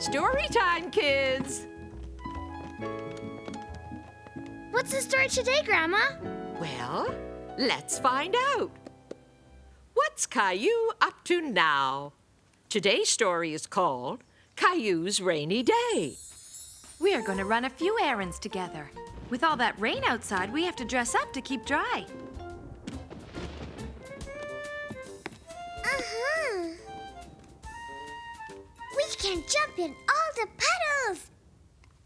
Story time, kids! What's the story today, Grandma? Well, let's find out. What's Caillou up to now? Today's story is called Caillou's Rainy Day. We are going to run a few errands together. With all that rain outside, we have to dress up to keep dry. Uh-huh. We can jump in all the puddles.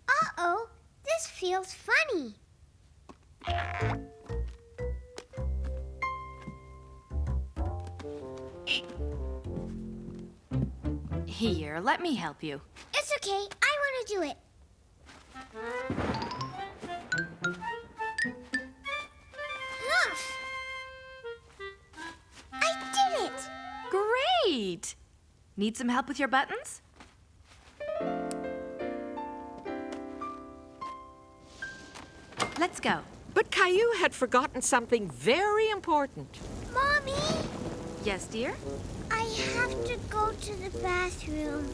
Uh-oh, this feels funny. Here, let me help you. It's okay, I want to do it. Huff! I did it! Great! Need some help with your buttons? Let's go. But Caillou had forgotten something very important. Mommy, Yes, dear? I have to go to the bathroom.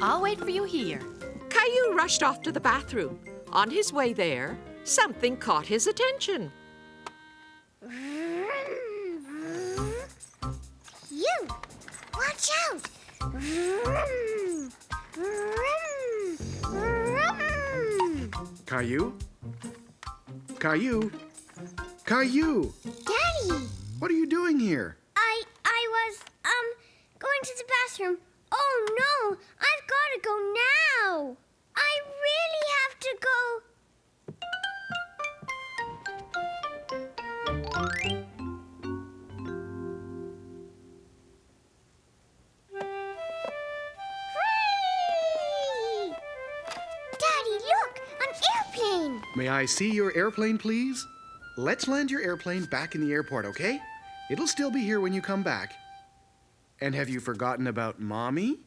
I'll wait for you here. Caillou rushed off to the bathroom. On his way there, something caught his attention. You! Watch out! Caillou? Caillou? Caillou! Daddy! What are you doing here? I was, going to the bathroom. Oh, no! I've got to go now! I really have to go. Whee! Daddy, look! An airplane! May I see your airplane, please? Let's land your airplane back in the airport, okay? It'll still be here when you come back. And have you forgotten about Mommy?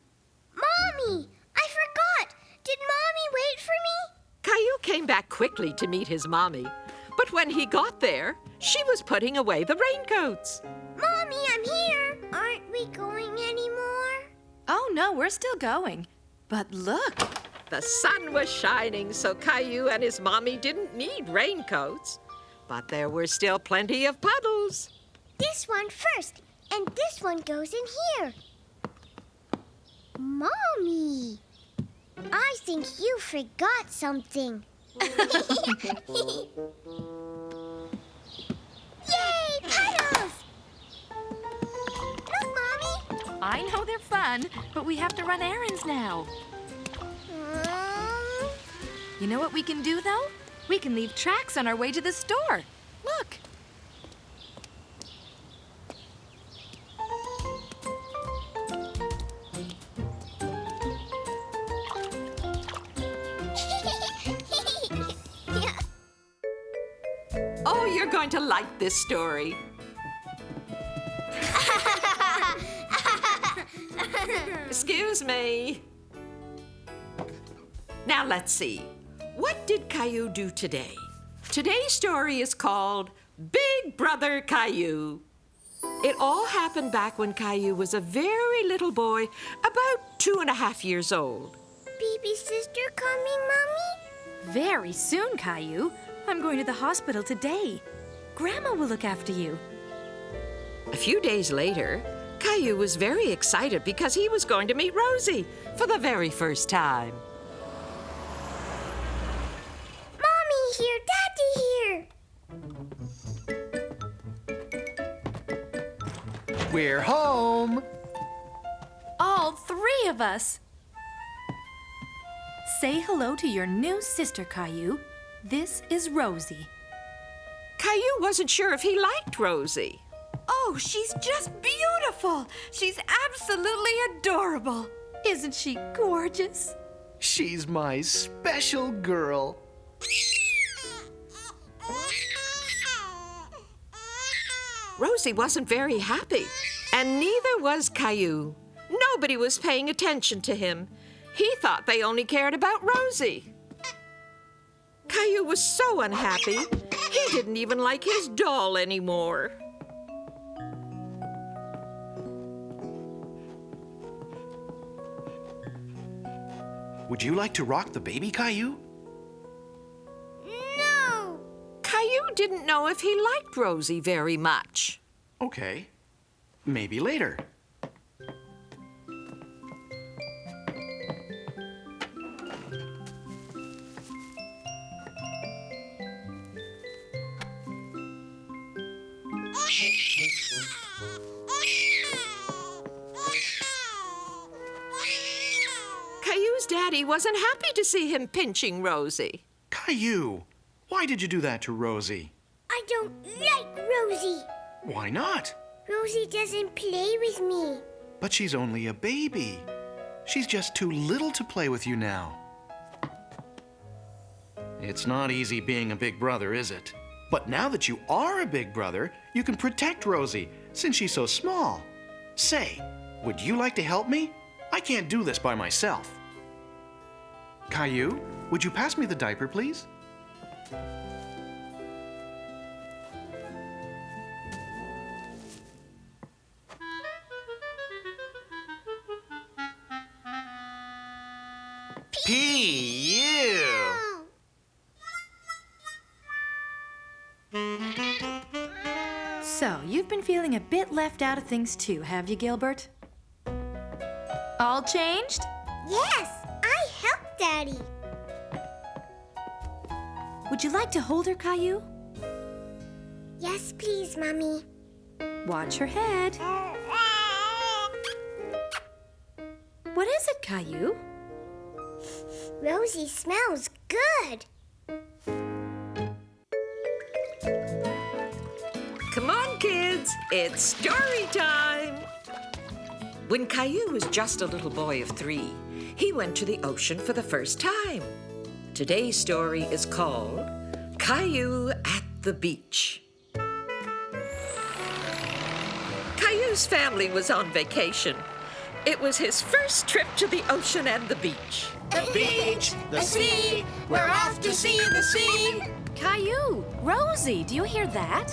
Mommy! I forgot! Did Mommy wait for me? Caillou came back quickly to meet his mommy. But when he got there, she was putting away the raincoats. Mommy, I'm here! Aren't we going anymore? Oh, no, we're still going. But look, The sun was shining, so Caillou and his mommy didn't need raincoats. But there were still plenty of puddles. This one first, and this one goes in here. Mommy, I think you forgot something. Yay, puddles! Look, Mommy. I know they're fun, but we have to run errands now. You know what we can do, though? We can leave tracks on our way to the store. Look. Oh, you're going to like this story. Excuse me. Now let's see. What did Caillou do today? Today's story is called Big Brother Caillou. It all happened back when Caillou was a very little boy, about 2.5 years old. Baby sister coming, Mommy? Very soon, Caillou. I'm going to the hospital today. Grandma will look after you. A few days later, Caillou was very excited because he was going to meet Rosie for the very first time. Mommy here, Daddy here. We're home! All three of us. Say hello to your new sister, Caillou. This is Rosie. Caillou wasn't sure if he liked Rosie. Oh, she's just beautiful. She's absolutely adorable. Isn't she gorgeous? She's my special girl. Rosie wasn't very happy, and neither was Caillou. Nobody was paying attention to him. He thought they only cared about Rosie. Caillou was so unhappy, he didn't even like his doll anymore. Would you like to rock the baby, Caillou? No! Caillou didn't know if he liked Rosie very much. Okay. Maybe later. Caillou's daddy wasn't happy to see him pinching Rosie. Caillou, why did you do that to Rosie? I don't like Rosie. Why not? Rosie doesn't play with me. But she's only a baby. She's just too little to play with you now. It's not easy being a big brother, is it? But now that you are a big brother, you can protect Rosie since she's so small. Say, would you like to help me? I can't do this by myself. Caillou, would you pass me the diaper, please? P.U. So, you've been feeling a bit left out of things too, have you, Gilbert? All changed? Yes, I helped Daddy. Would you like to hold her, Caillou? Yes, please, Mommy. Watch her head. What is it, Caillou? Rosie smells good. Come on, kids, it's story time. When Caillou was just a little boy of 3, he went to the ocean for the first time. Today's story is called Caillou at the Beach. Caillou's family was on vacation. It was his first trip to the ocean and the beach. The beach, the sea, we're off to see the sea. Caillou! Rosie, do you hear that?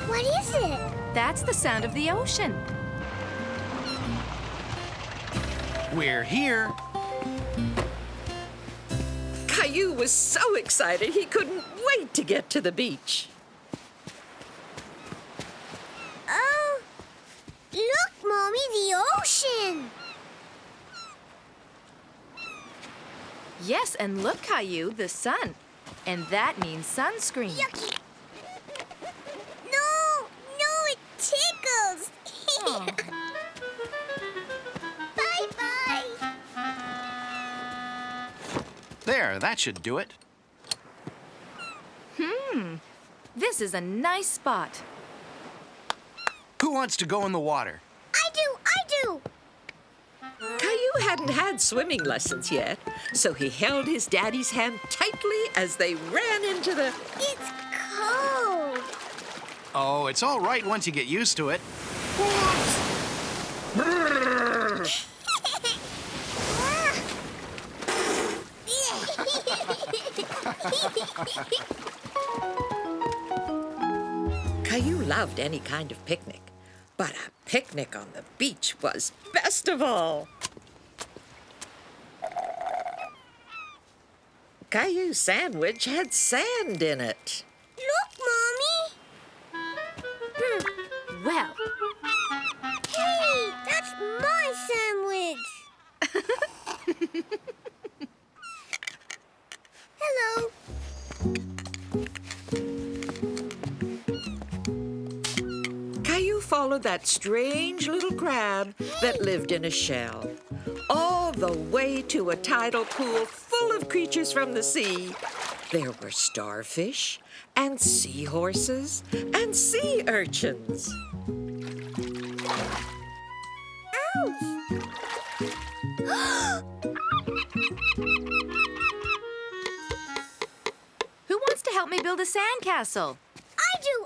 What is it? That's the sound of the ocean. We're here. Caillou was so excited he couldn't wait to get to the beach. Oh, look, Mommy, the ocean. Yes, and look, Caillou, the sun. And that means sunscreen. Yucky. No, it tickles. Oh. Bye-bye. There, that should do it. This is a nice spot. Who wants to go in the water? I do. Caillou hadn't had swimming lessons yet, so he held his daddy's hand tightly as they ran into the... It's cold. Oh, it's all right once you get used to it. Caillou loved any kind of picnic, but a picnic on the beach was best of all. Caillou's sandwich had sand in it. Look, Mommy. Well, Hey, that's my sandwich. Hello. Caillou followed that strange little crab that lived in a shell, all the way to a tidal pool full of creatures from the sea. There were starfish and seahorses and sea urchins. who wants to help me build a sandcastle? I do.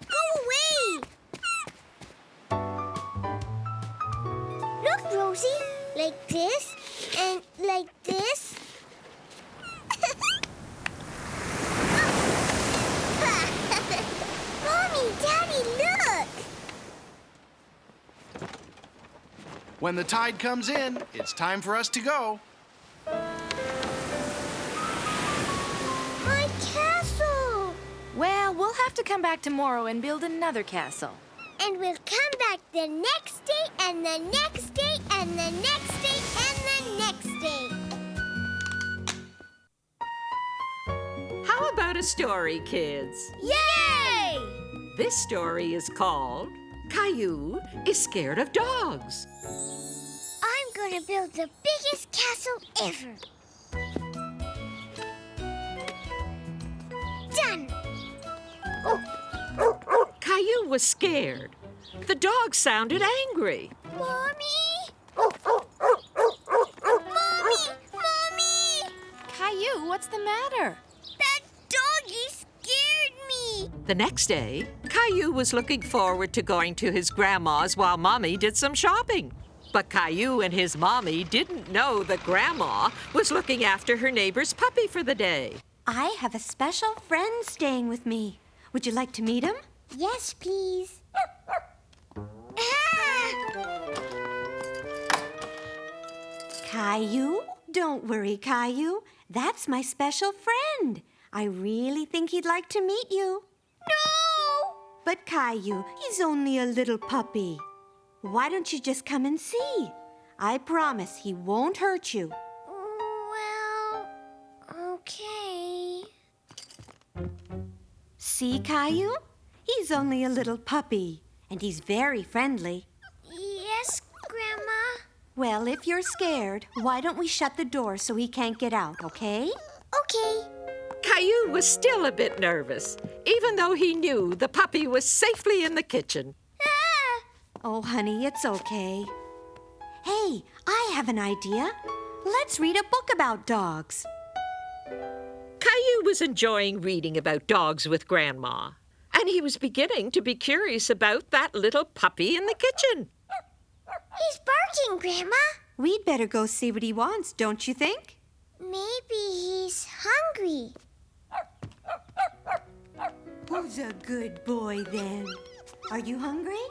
Go away. Look, Rosie, like this, and like this, When the tide comes in, it's time for us to go. My castle! Well, we'll have to come back tomorrow and build another castle. And we'll come back the next day, and the next day, and the next day, and the next day. How about a story, kids? Yay! This story is called Caillou is Scared of Dogs. I'm gonna build the biggest castle ever. Done! Caillou was scared. The dog sounded angry. Mommy! Mommy! Mommy! Caillou, what's the matter? That doggy scared me! The next day, Caillou was looking forward to going to his grandma's while Mommy did some shopping. But Caillou and his mommy didn't know that Grandma was looking after her neighbor's puppy for the day. I have a special friend staying with me. Would you like to meet him? Yes, please. Caillou? Don't worry, Caillou. That's my special friend. I really think he'd like to meet you. No! But Caillou, he's only a little puppy. Why don't you just come and see? I promise he won't hurt you. Well, okay. See, Caillou? He's only a little puppy, and he's very friendly. Yes, Grandma. Well, if you're scared, why don't we shut the door so he can't get out, okay? Okay. Caillou was still a bit nervous, even though he knew the puppy was safely in the kitchen. Ah! Oh, honey, it's okay. Hey, I have an idea. Let's read a book about dogs. Caillou was enjoying reading about dogs with Grandma, and he was beginning to be curious about that little puppy in the kitchen. He's barking, Grandma. We'd better go see what he wants, don't you think? Maybe he's hungry. Who's a good boy then? Are you hungry?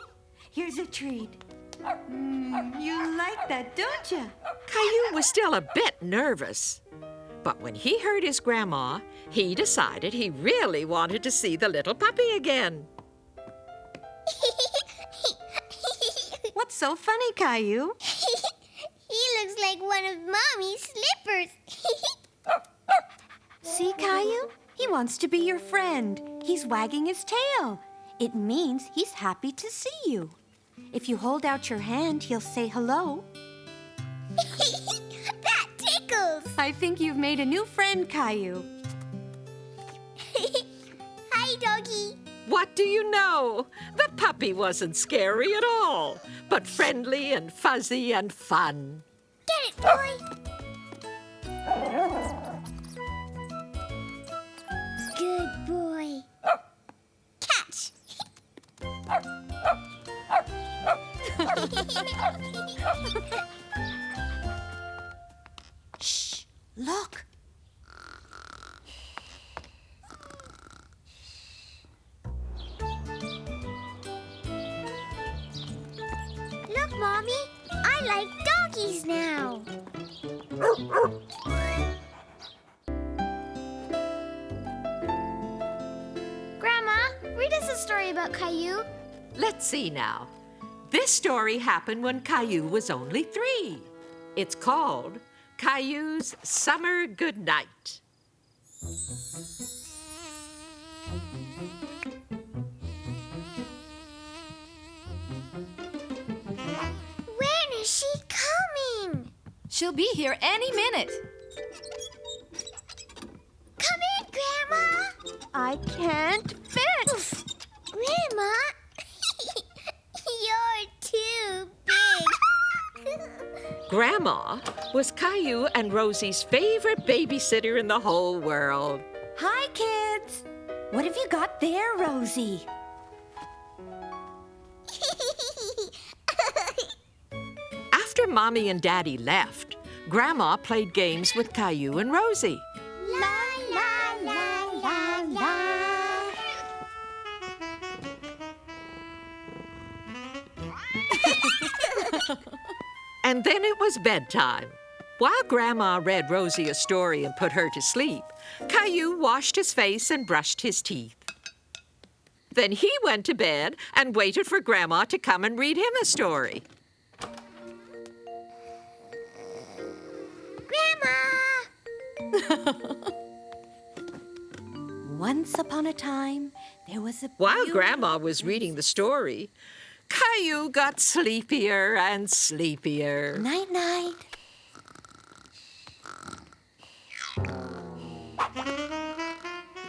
Here's a treat. You like that, don't you? Caillou was still a bit nervous. But when he heard his grandma, he decided he really wanted to see the little puppy again. What's so funny, Caillou? He looks like one of Mommy's slippers. See, Caillou? He wants to be your friend. He's wagging his tail. It means he's happy to see you. If you hold out your hand, he'll say hello. That tickles. I think you've made a new friend, Caillou. Hi, doggy. What do you know? The puppy wasn't scary at all, but friendly and fuzzy and fun. Get it, boy. Good boy. Catch. Shh, look. Look, Mommy. I like doggies now. Grandma, read us a story about Caillou. Let's see now. This story happened when Caillou was only 3. It's called Caillou's Summer Goodnight. When is she coming? She'll be here any minute. Come in, Grandma. I can't fit. Grandma, you're too big. Grandma was Caillou and Rosie's favorite babysitter in the whole world. Hi, kids. What have you got there, Rosie? After Mommy and Daddy left, Grandma played games with Caillou and Rosie. La la la la la. And then it was bedtime. While Grandma read Rosie a story and put her to sleep, Caillou washed his face and brushed his teeth. Then he went to bed and waited for Grandma to come and read him a story. Grandma! Once upon a time, there was a While beautiful Grandma was reading the story, Caillou got sleepier and sleepier. Night-night.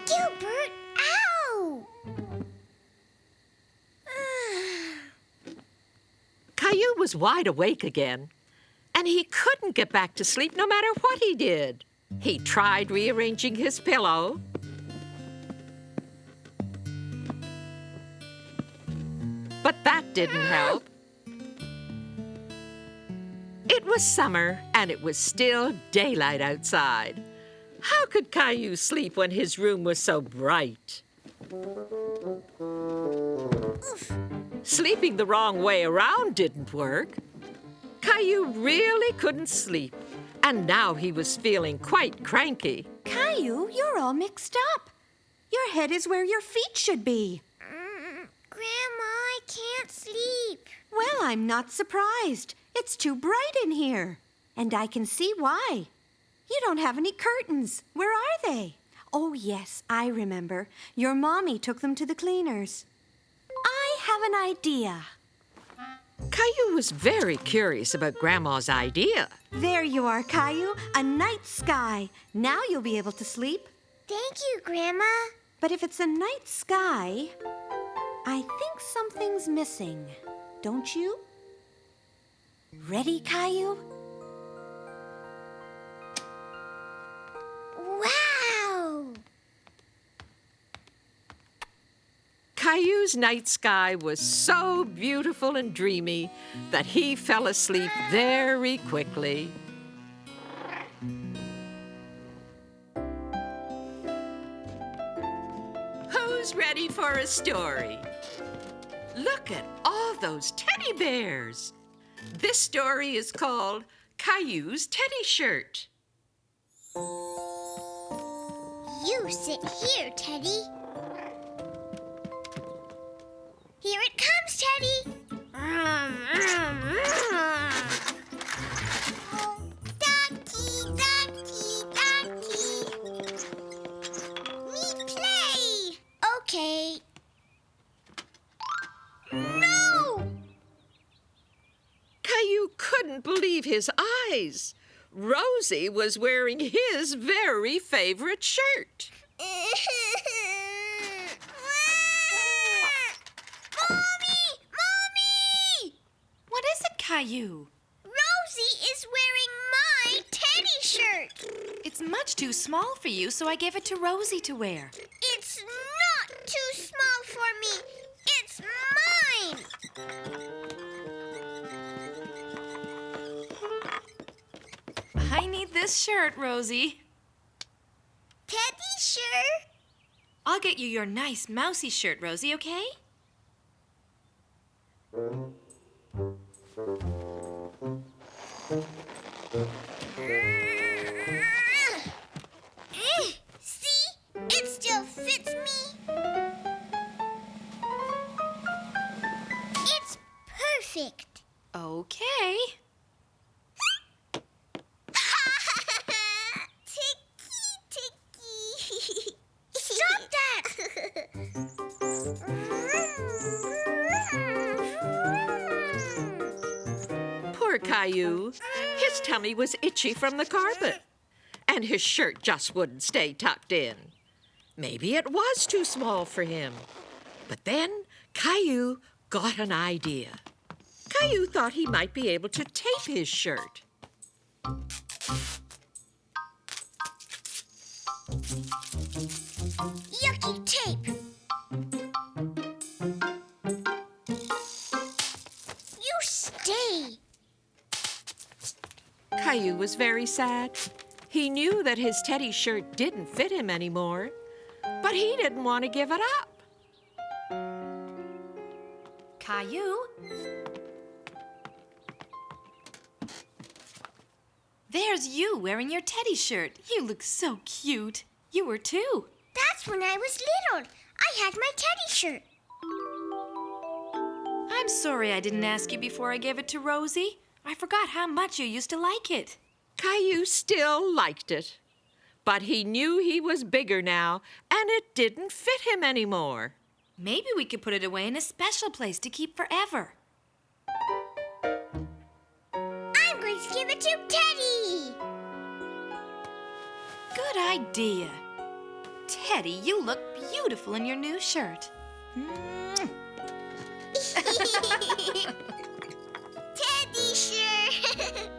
Gilbert, ow! Caillou was wide awake again, and he couldn't get back to sleep no matter what he did. He tried rearranging his pillow, but that didn't help. It was summer, and it was still daylight outside. How could Caillou sleep when his room was so bright? Sleeping the wrong way around didn't work. Caillou really couldn't sleep, and now he was feeling quite cranky. Caillou, you're all mixed up. Your head is where your feet should be. Grandma, I can't sleep. Well, I'm not surprised. It's too bright in here. And I can see why. You don't have any curtains. Where are they? Oh, yes, I remember. Your mommy took them to the cleaners. I have an idea. Caillou was very curious about Grandma's idea. There you are, Caillou. A night sky. Now you'll be able to sleep. Thank you, Grandma. But if it's a night sky, I think something's missing. Don't you? Ready, Caillou? Wow! Caillou's night sky was so beautiful and dreamy that he fell asleep very quickly. Who's ready for a story? Look at all those teddy bears. This story is called Caillou's Teddy Shirt. You sit here, Teddy. Here it comes, Teddy. Ducky, ducky, ducky. Me play. Okay. No! Caillou couldn't believe his eyes. Rosie was wearing his very favorite shirt. Mommy! Mommy! What is it, Caillou? Rosie is wearing my teddy shirt. It's much too small for you, so I gave it to Rosie to wear. It's not too small for me. It's mine. I need this shirt, Rosie. Teddy shirt? I'll get you your nice mousy shirt, Rosie, okay? See? It still fits me. It's perfect. Okay. Ticky. Stop that! Poor Caillou. His tummy was itchy from the carpet, and his shirt just wouldn't stay tucked in. Maybe it was too small for him. But then Caillou got an idea. Caillou thought he might be able to tape his shirt. Yucky tape. You stay. Caillou was very sad. He knew that his teddy shirt didn't fit him anymore, but he didn't want to give it up. There's you wearing your teddy shirt. You look so cute. You were too. That's when I was little. I had my teddy shirt. I'm sorry I didn't ask you before I gave it to Rosie. I forgot how much you used to like it. Caillou still liked it, but he knew he was bigger now, and it didn't fit him anymore. Maybe we could put it away in a special place to keep forever. I'm going to give it to Teddy. Good idea. Teddy, you look beautiful in your new shirt. Teddy shirt.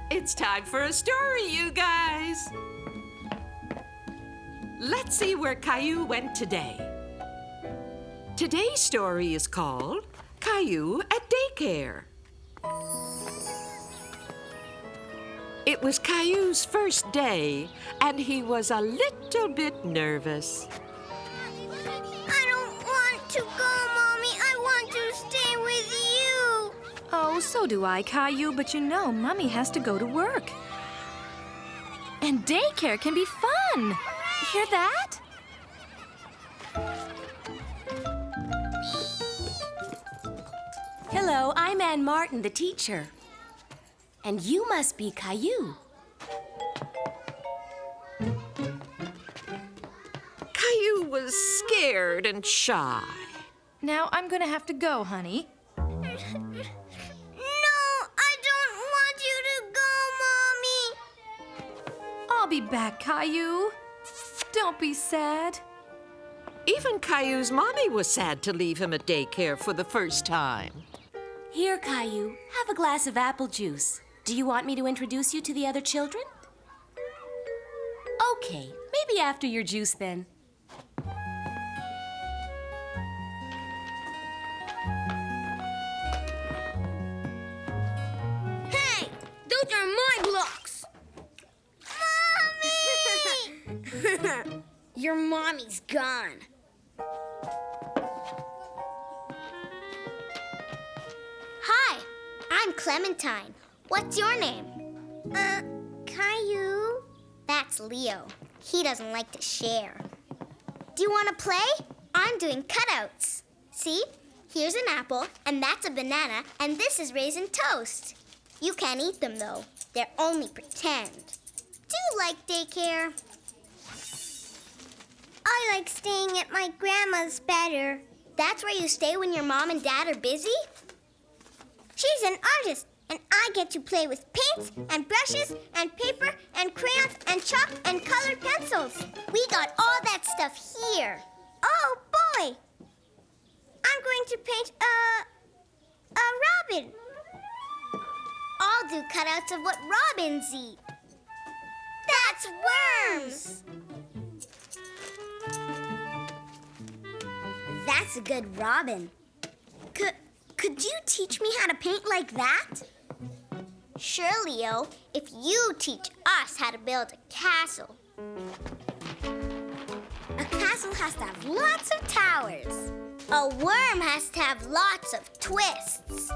It's time for a story, you guys. Let's see where Caillou went today. Today's story is called Caillou at Daycare. It was Caillou's first day, and he was a little bit nervous. I don't want to go, Mommy. I want to stay with you. Oh, so do I, Caillou, but you know Mommy has to go to work. And daycare can be fun. Hear that? Hello, I'm Ann Martin, the teacher. And you must be Caillou. Caillou was scared and shy. Now I'm gonna have to go, honey. No, I don't want you to go, Mommy. I'll be back, Caillou. Don't be sad. Even Caillou's mommy was sad to leave him at daycare for the first time. Here, Caillou, have a glass of apple juice. Do you want me to introduce you to the other children? Okay, maybe after your juice then. Hey, those are my blocks. Mommy! Your mommy's gone. Hi, I'm Clementine. What's your name? Caillou. That's Leo. He doesn't like to share. Do you want to play? I'm doing cutouts. See? Here's an apple, and that's a banana, and this is raisin toast. You can't eat them, though. They're only pretend. Do you like daycare? I like staying at my grandma's better. That's where you stay when your mom and dad are busy? She's an artist, and I get to play with paints and brushes and paper and crayons and chalk and colored pencils. We got all that stuff here. Oh, boy! I'm going to paint a robin. I'll do cutouts of what robins eat. That's worms! That's a good robin. Could you teach me how to paint like that? Sure, Leo, if you teach us how to build a castle. A castle has to have lots of towers. A worm has to have lots of twists.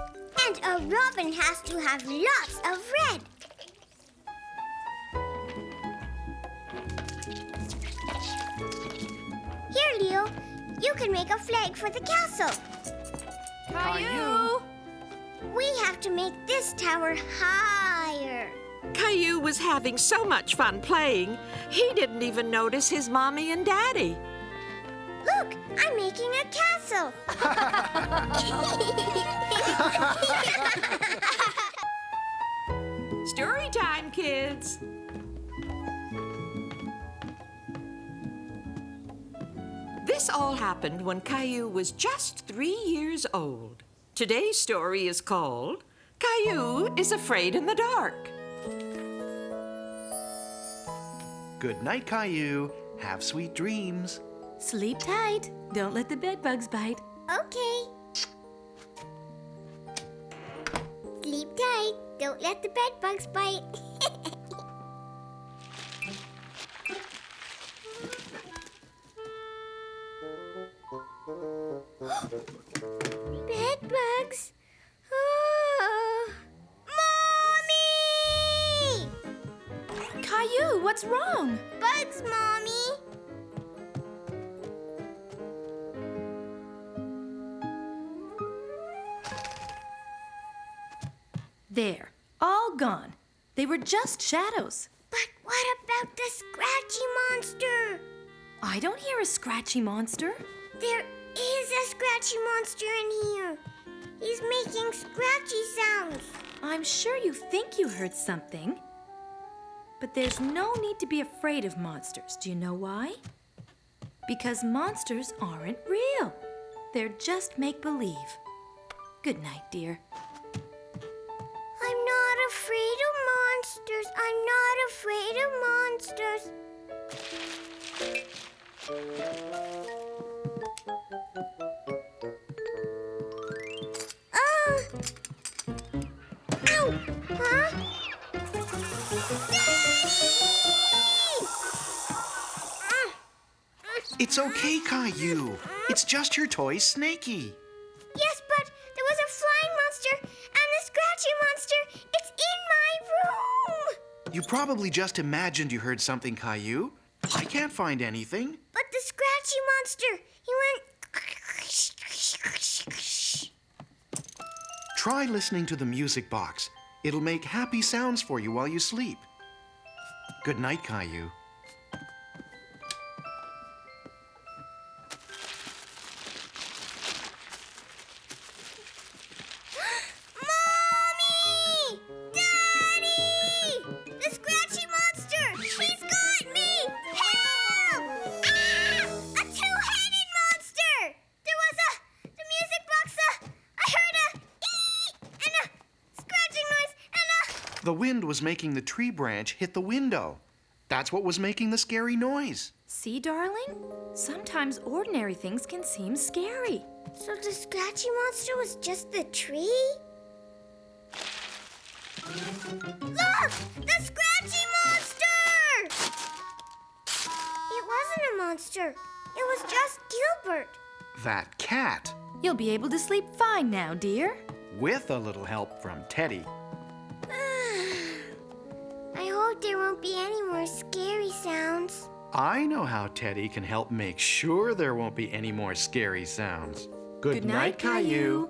And a robin has to have lots of red. Here, Leo, you can make a flag for the castle. Caillou! We have to make this tower higher. Caillou was having so much fun playing, he didn't even notice his mommy and daddy. Look, I'm making a castle. Story time, kids. This all happened when Caillou was just 3 years old. Today's story is called Caillou is Afraid in the Dark. Good night, Caillou. Have sweet dreams. Sleep tight. Don't let the bed bugs bite. Okay. Sleep tight. Don't let the bed bugs bite. Bed Bugs. Oh. Mommy! Caillou, what's wrong? Bugs, Mommy. There, all gone. They were just shadows. But what about the scratchy monster? I don't hear a scratchy monster. There is a scratchy monster in here. He's making scratchy sounds. I'm sure you think you heard something. But there's no need to be afraid of monsters. Do you know why? Because monsters aren't real. They're just make-believe. Good night, dear. I'm not afraid of monsters. I'm not afraid of monsters. Ow! Huh? It's okay, Caillou. It's just your toy, Snaky. Yes, but there was a flying monster and the scratchy monster. It's in my room. You probably just imagined you heard something, Caillou. I can't find anything. But the scratchy monster, he went. Try listening to the music box. It'll make happy sounds for you while you sleep. Good night, Caillou. Mommy! Daddy! The scratchy monster! He's got me! Help! Ah! A two-headed monster! There was the music box, I heard a ee and a scratching noise and a... The wind was making the tree branch hit the window. That's what was making the scary noise. See, darling? Sometimes ordinary things can seem scary. So the scratchy monster was just the tree? Look! The scratchy monster! It wasn't a monster. It was just Gilbert. That cat, You'll be able to sleep fine now, dear. with a little help from Teddy. I hope there won't be any more scary sounds. I know how Teddy can help make sure there won't be any more scary sounds. Good night, Caillou.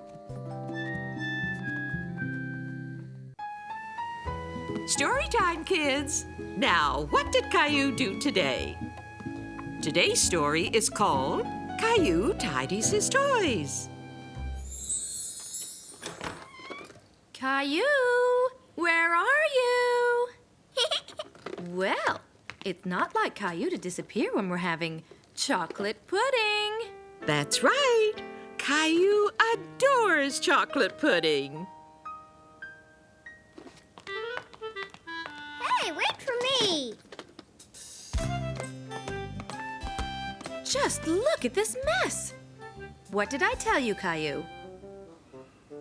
Story time, kids. Now, what did Caillou do today? Today's story is called Caillou Tidies His Toys. Caillou, where are you? Well, it's not like Caillou to disappear when we're having chocolate pudding. That's right. Caillou adores chocolate pudding. Hey, wait for me! Just look at this mess. What did I tell you, Caillou?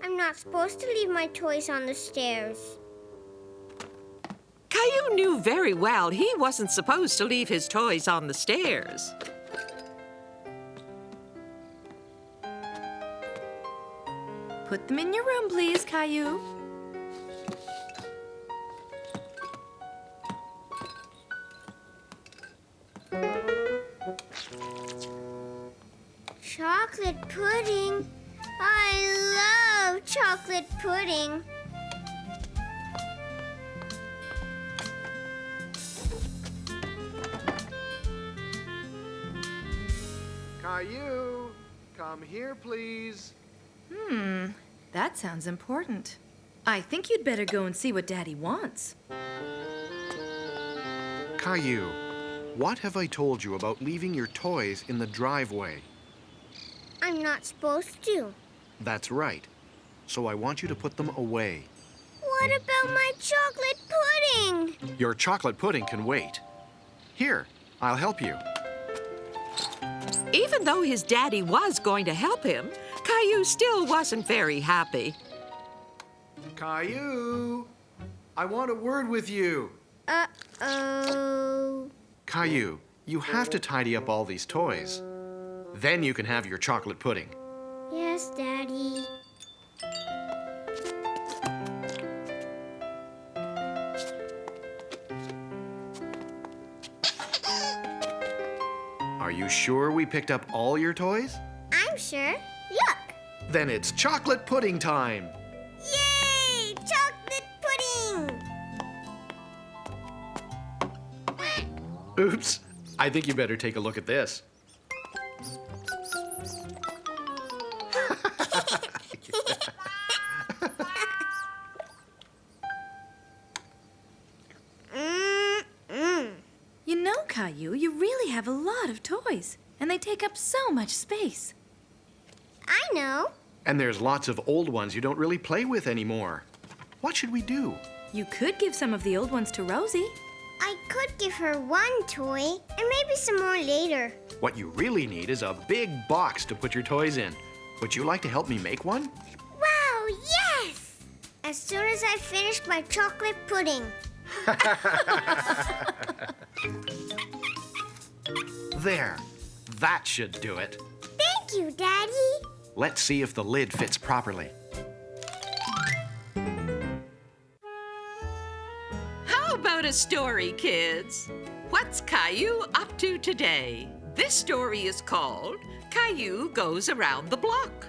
I'm not supposed to leave my toys on the stairs. Caillou knew very well he wasn't supposed to leave his toys on the stairs. Put them in your room, please, Caillou. Chocolate pudding. I love chocolate pudding. Caillou, come here, please. That sounds important. I think you'd better go and see what Daddy wants. Caillou, what have I told you about leaving your toys in the driveway? I'm not supposed to. That's right. So I want you to put them away. What about my chocolate pudding? Your chocolate pudding can wait. Here, I'll help you. Even though his daddy was going to help him, Caillou still wasn't very happy. Caillou, I want a word with you. Uh-oh. Caillou, you have to tidy up all these toys. Then you can have your chocolate pudding. Yes, Daddy. Are you sure we picked up all your toys? I'm sure. Look. Then it's chocolate pudding time. Yay! Chocolate pudding! Oops. I think you better take a look at this. You know, Caillou, you really have a lot of toys, and they take up so much space. I know. And there's lots of old ones you don't really play with anymore. What should we do? You could give some of the old ones to Rosie. I could give her one toy and maybe some more later. What you really need is a big box to put your toys in. Would you like to help me make one? Wow, yes! As soon as I finish my chocolate pudding. There. That should do it. Thank you, Daddy. Let's see if the lid fits properly. How about a story, kids? What's Caillou up to today? This story is called Caillou Goes Around the Block.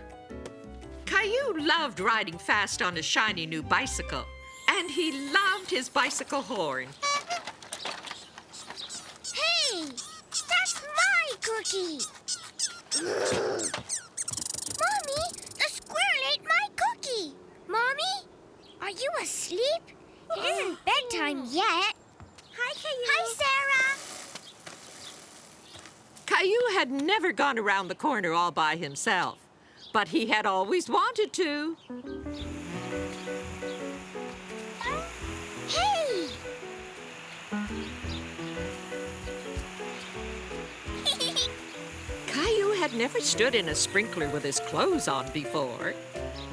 Caillou loved riding fast on his shiny new bicycle, and he loved his bicycle horn. Hey, that's my cookie. Mommy, the squirrel ate my cookie. Mommy, are you asleep? It isn't bedtime yet. Hi, Caillou. Hi, Sarah. Caillou had never gone around the corner all by himself, but he had always wanted to. Hey! Caillou had never stood in a sprinkler with his clothes on before.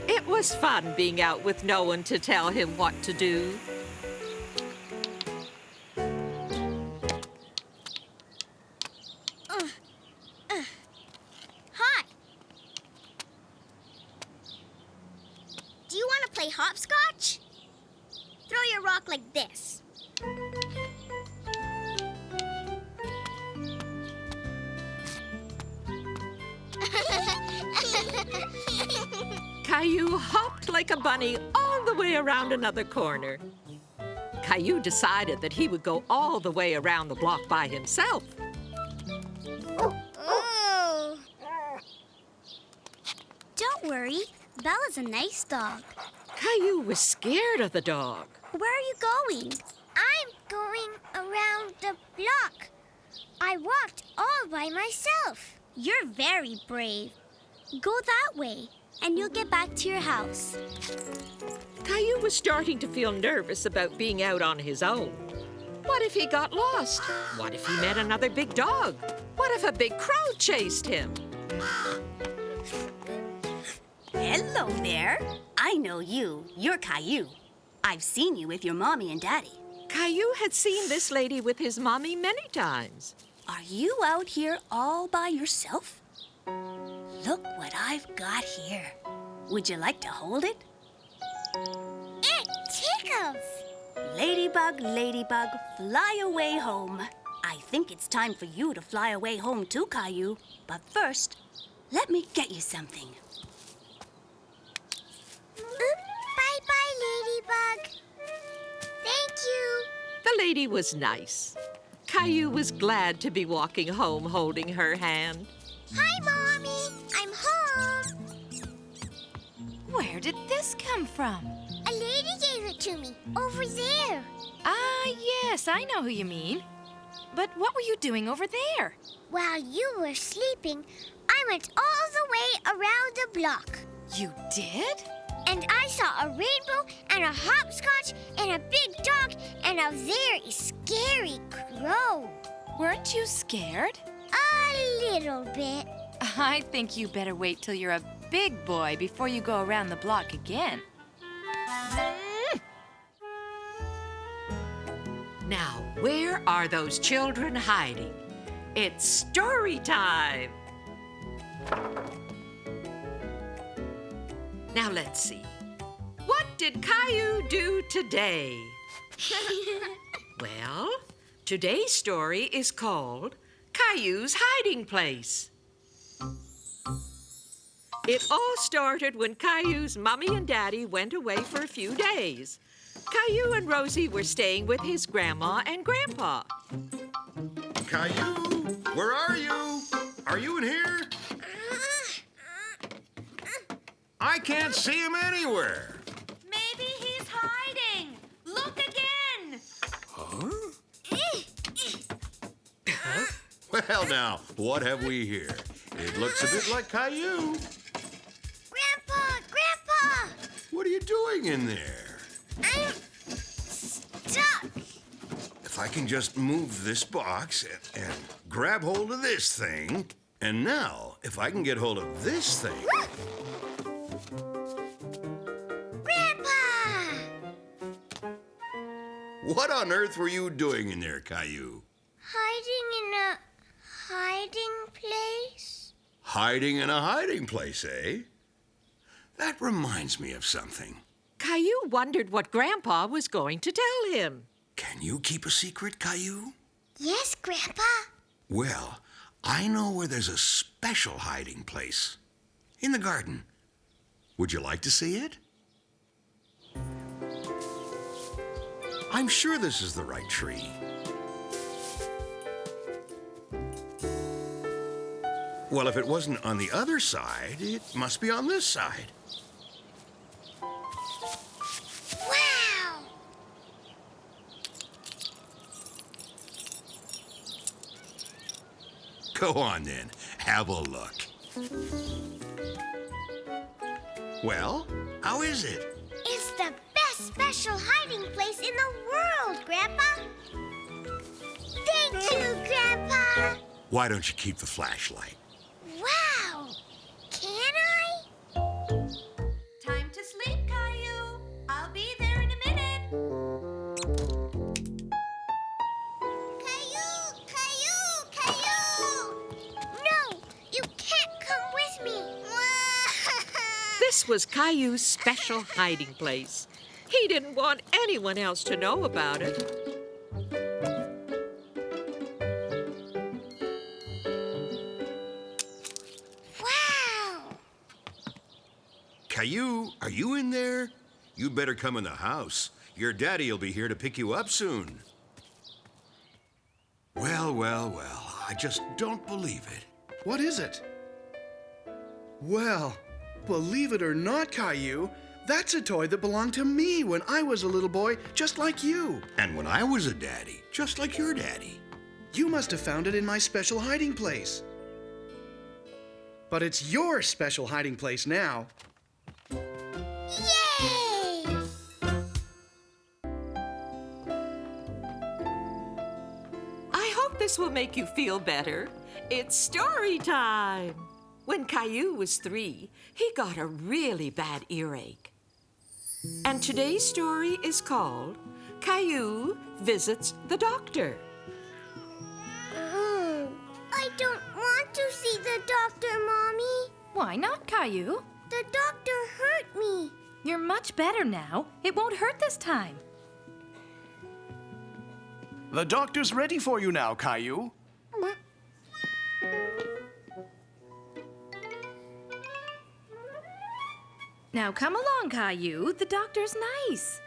It was fun being out with no one to tell him what to do. Hot. Do you want to play hopscotch? Throw your rock like this. Caillou hopped like a bunny all the way around another corner. Caillou decided that he would go all the way around the block by himself. Oh. Don't worry. Bella's a nice dog. Caillou was scared of the dog. Where are you going? I'm going around the block. I walked all by myself. You're very brave. Go that way, and you'll get back to your house. Caillou was starting to feel nervous about being out on his own. What if he got lost? What if he met another big dog? What if a big crowd chased him? Hello there. I know you. You're Caillou. I've seen you with your mommy and daddy. Caillou had seen this lady with his mommy many times. Are you out here all by yourself? Look what I've got here. Would you like to hold it? It tickles. Ladybug, ladybug, fly away home. I think it's time for you to fly away home too, Caillou. But first, let me get you something. Bye-bye, Ladybug. Thank you. The lady was nice. Caillou was glad to be walking home holding her hand. Hi, Mommy. I'm home. Where did this come from? A lady gave it to me over there. Ah, yes, I know who you mean. But what were you doing over there? While you were sleeping, I went all the way around the block. You did? And I saw a rainbow and a hopscotch and a big dog and a very scary crow. Weren't you scared? A little bit. I think you better wait till you're a big boy before you go around the block again. Now, where are those children hiding? It's story time. Now let's see. What did Caillou do today? Well, today's story is called Caillou's Hiding Place. It all started when Caillou's mommy and daddy went away for a few days. Caillou and Rosie were staying with his grandma and grandpa. Caillou, where are you? Are you in here? I can't see him anywhere. Maybe he's hiding. Look again. Well, now, what have we here? It looks a bit like Caillou. Grandpa! What are you doing in there? I'm stuck. If I can just move this box and grab hold of this thing, and now, if I can get hold of this thing... Grandpa! What on earth were you doing in there, Caillou? Hiding in a hiding place? Hiding in a hiding place, eh? That reminds me of something. Caillou wondered what Grandpa was going to tell him. Can you keep a secret, Caillou? Yes, Grandpa. Well, I know where there's a special hiding place. In the garden. Would you like to see it? I'm sure this is the right tree. Well, if it wasn't on the other side, it must be on this side. Wow! Go on then, have a look. Well, how is it? It's the best special hiding place in the world, Grandpa. Thank you, Grandpa. Why don't you keep the flashlight? Wow! Can I? Time to sleep, Caillou. I'll be there in a minute. Caillou! No, you can't come with me. This was Caillou's special hiding place. He didn't want anyone else to know about it. Wow! Caillou, are you in there? You better come in the house. Your daddy'll be here to pick you up soon. Well, I just don't believe it. What is it? Well, believe it or not, Caillou, that's a toy that belonged to me when I was a little boy, just like you. And when I was a daddy, just like your daddy. You must have found it in my special hiding place. But it's your special hiding place now. Yay! I hope this will make you feel better. It's story time. When Caillou was 3, he got a really bad earache. And today's story is called Caillou Visits the Doctor. I don't want to see the doctor, Mommy. Why not, Caillou? The doctor hurt me. You're much better now. It won't hurt this time. The doctor's ready for you now, Caillou. Now come along, Caillou. The doctor's nice.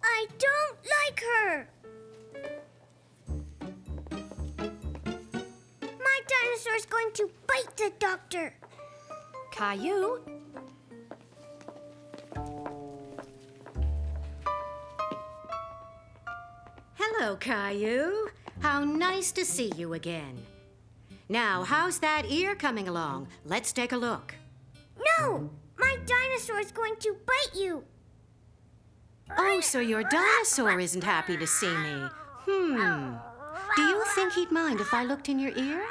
I don't like her. My dinosaur's going to bite the doctor. Caillou? Hello, Caillou. How nice to see you again. Now, how's that ear coming along? Let's take a look. No! My dinosaur's going to bite you. Oh, so your dinosaur isn't happy to see me. Do you think he'd mind if I looked in your ear?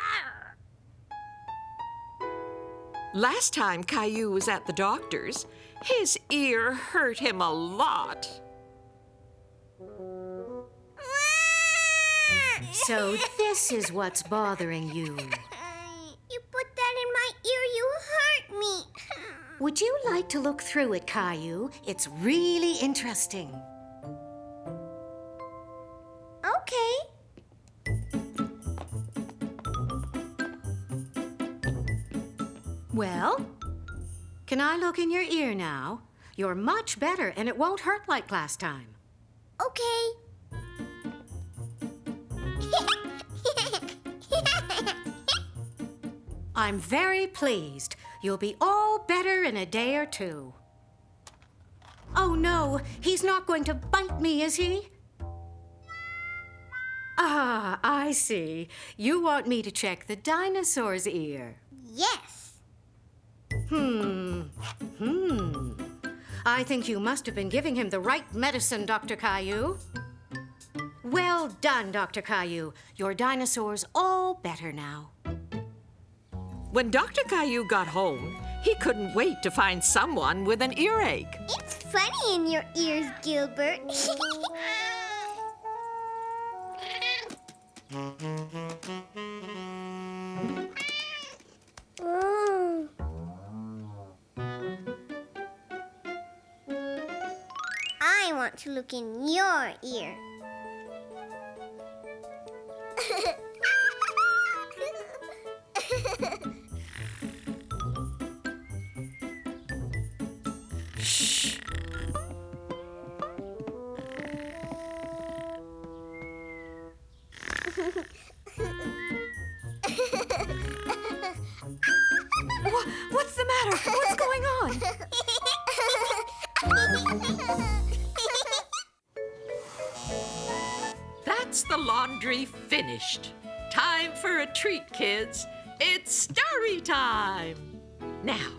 Last time Caillou was at the doctor's, his ear hurt him a lot. So this is what's bothering you. You put that in my ear, you hurt me. Would you like to look through it, Caillou? It's really interesting. Okay. Well, can I look in your ear now? You're much better, and it won't hurt like last time. Okay. I'm very pleased. You'll be all better in a day or two. Oh, no, he's not going to bite me, is he? Ah, I see. You want me to check the dinosaur's ear. Yes. I think you must have been giving him the right medicine, Dr. Caillou. Well done, Dr. Caillou. Your dinosaur's all better now. When Dr. Caillou got home, he couldn't wait to find someone with an earache. It's funny in your ears, Gilbert. Oh. I want to look in your ear. Shh. What's the matter? What's going on? That's the laundry finished. Time for a treat, kids. It's story time. Now,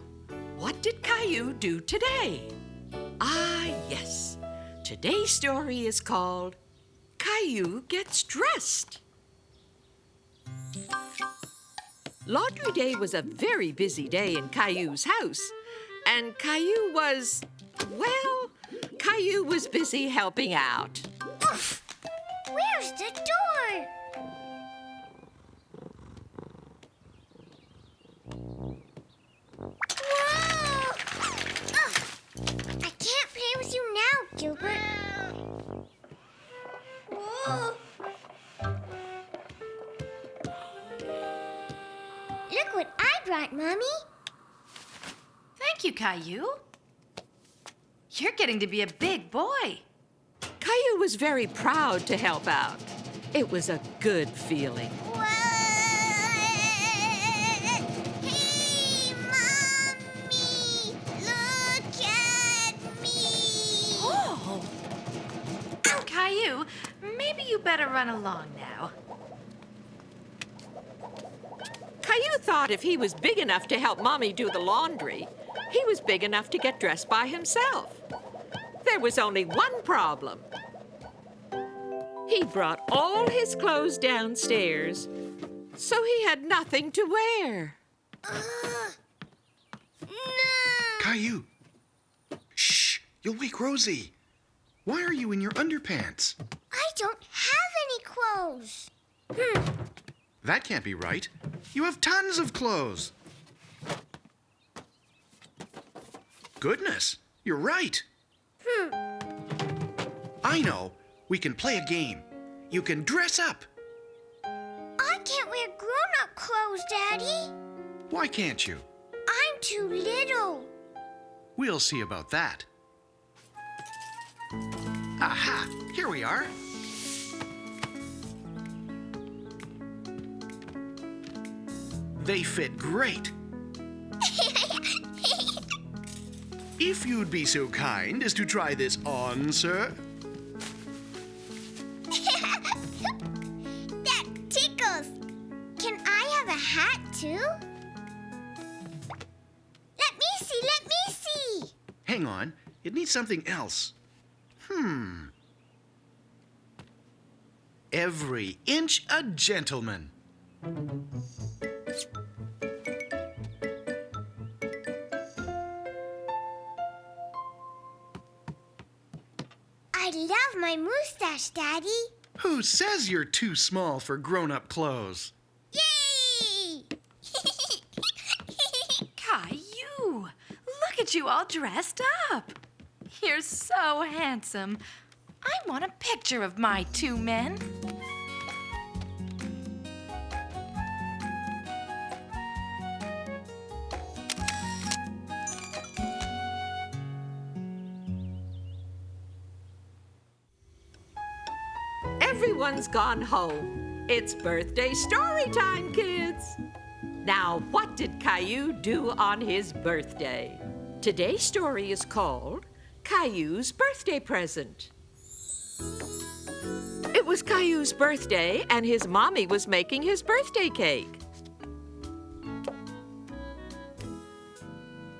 what did Caillou do today? Ah, yes. Today's story is called Caillou Gets Dressed. Laundry day was a very busy day in Caillou's house, and Caillou was busy helping out. Where's the door? Whoa! Ugh. I can't play with you now, Gilbert. Whoa! Look what I brought, Mommy. Thank you, Caillou. You're getting to be a big boy. Caillou was very proud to help out. It was a good feeling. What? Hey, Mommy! Look at me! Oh! Caillou, maybe you better run along now. Caillou thought if he was big enough to help Mommy do the laundry, he was big enough to get dressed by himself. There was only one problem. He brought all his clothes downstairs, so he had nothing to wear. No! Caillou. Shh, you'll wake Rosie. Why are you in your underpants? I don't have any clothes. That can't be right. You have tons of clothes. Goodness, you're right. I know. We can play a game. You can dress up. I can't wear grown-up clothes, Daddy. Why can't you? I'm too little. We'll see about that. Aha! Here we are. They fit great. If you'd be so kind as to try this on, sir. That tickles. Can I have a hat, too? Let me see. Hang on. It needs something else. Every inch a gentleman. I love my mustache, Daddy. Who says you're too small for grown-up clothes? Yay! Caillou, look at you all dressed up. You're so handsome. I want a picture of my two men. Everyone's gone home. It's birthday story time, kids. Now, what did Caillou do on his birthday? Today's story is called Caillou's Birthday Present. It was Caillou's birthday, and his mommy was making his birthday cake.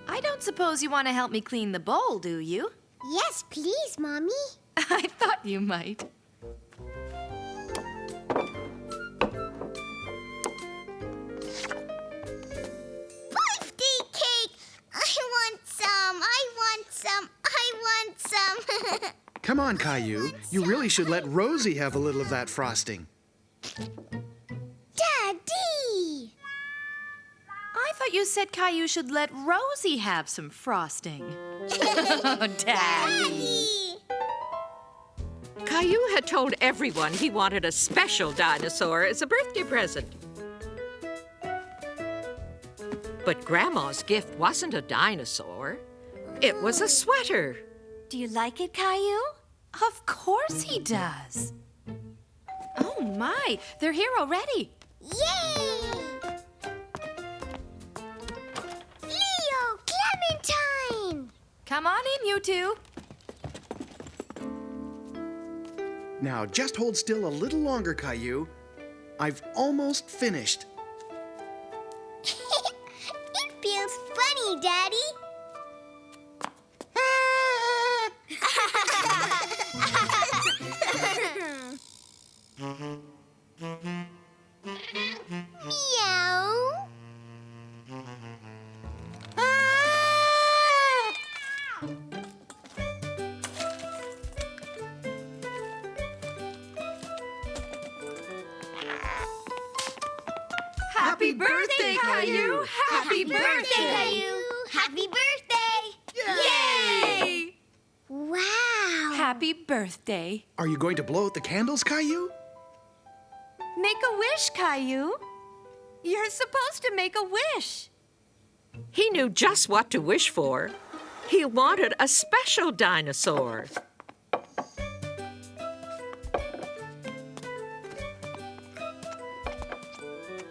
I don't suppose you want to help me clean the bowl, do you? Yes, please, Mommy. I thought you might. Birthday cake! I want some. Come on, Caillou. You really should let Rosie have a little of that frosting. Daddy! I thought you said Caillou should let Rosie have some frosting. Oh, Daddy. Caillou had told everyone he wanted a special dinosaur as a birthday present. But Grandma's gift wasn't a dinosaur. It was a sweater. Do you like it, Caillou? Of course he does. Oh, my. They're here already. Yay! Leo, Clementine! Come on in, you two. Now, just hold still a little longer, Caillou. I've almost finished. It feels funny, Daddy. Meow. Happy birthday, Caillou! Happy birthday! Caillou! Happy birthday! Yay! Wow! Happy birthday. Are you going to blow out the candles, Caillou? Make a wish, Caillou. You're supposed to make a wish. He knew just what to wish for. He wanted a special dinosaur.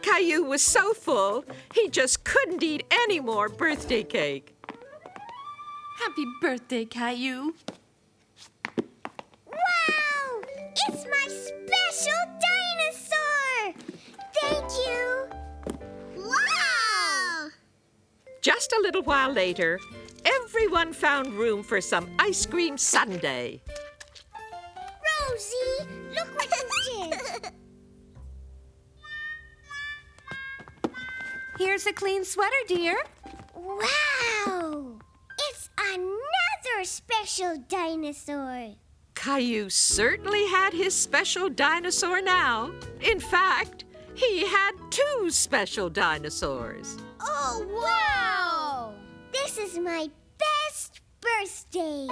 Caillou was so full, he just couldn't eat any more birthday cake. Happy birthday, Caillou. Wow! It's my special dinosaur! Thank you! Wow! Just a little while later, everyone found room for some ice cream sundae. Rosie, look what you did! Here's a clean sweater, dear. Wow! It's another special dinosaur. Caillou certainly had his special dinosaur now. In fact, he had two special dinosaurs. Oh, wow! This is my best birthday.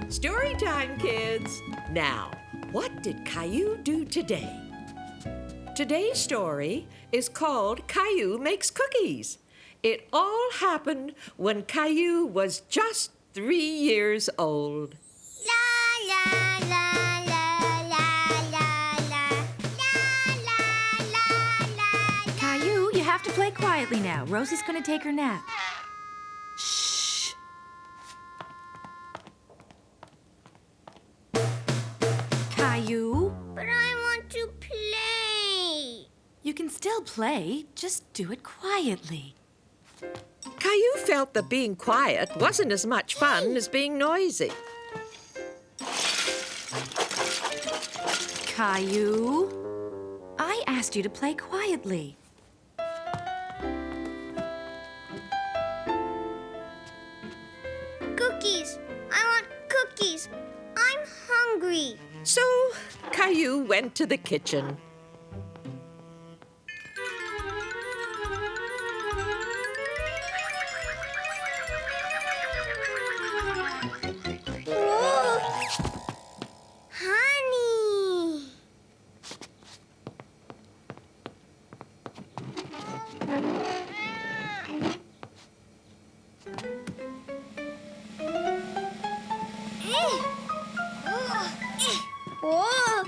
Story time, kids. Now, what did Caillou do today? Today's story is called Caillou Makes Cookies. It all happened when Caillou was just 3 years old. La la la la la la la la la la. Caillou, you have to play quietly now. Rosie's going to take her nap. Shh. Caillou, But I want to play. you can still play. Just do it quietly. Caillou felt that being quiet wasn't as much fun as being noisy. Caillou, I asked you to play quietly. Cookies. I want cookies. I'm hungry. So Caillou went to the kitchen. Whoa!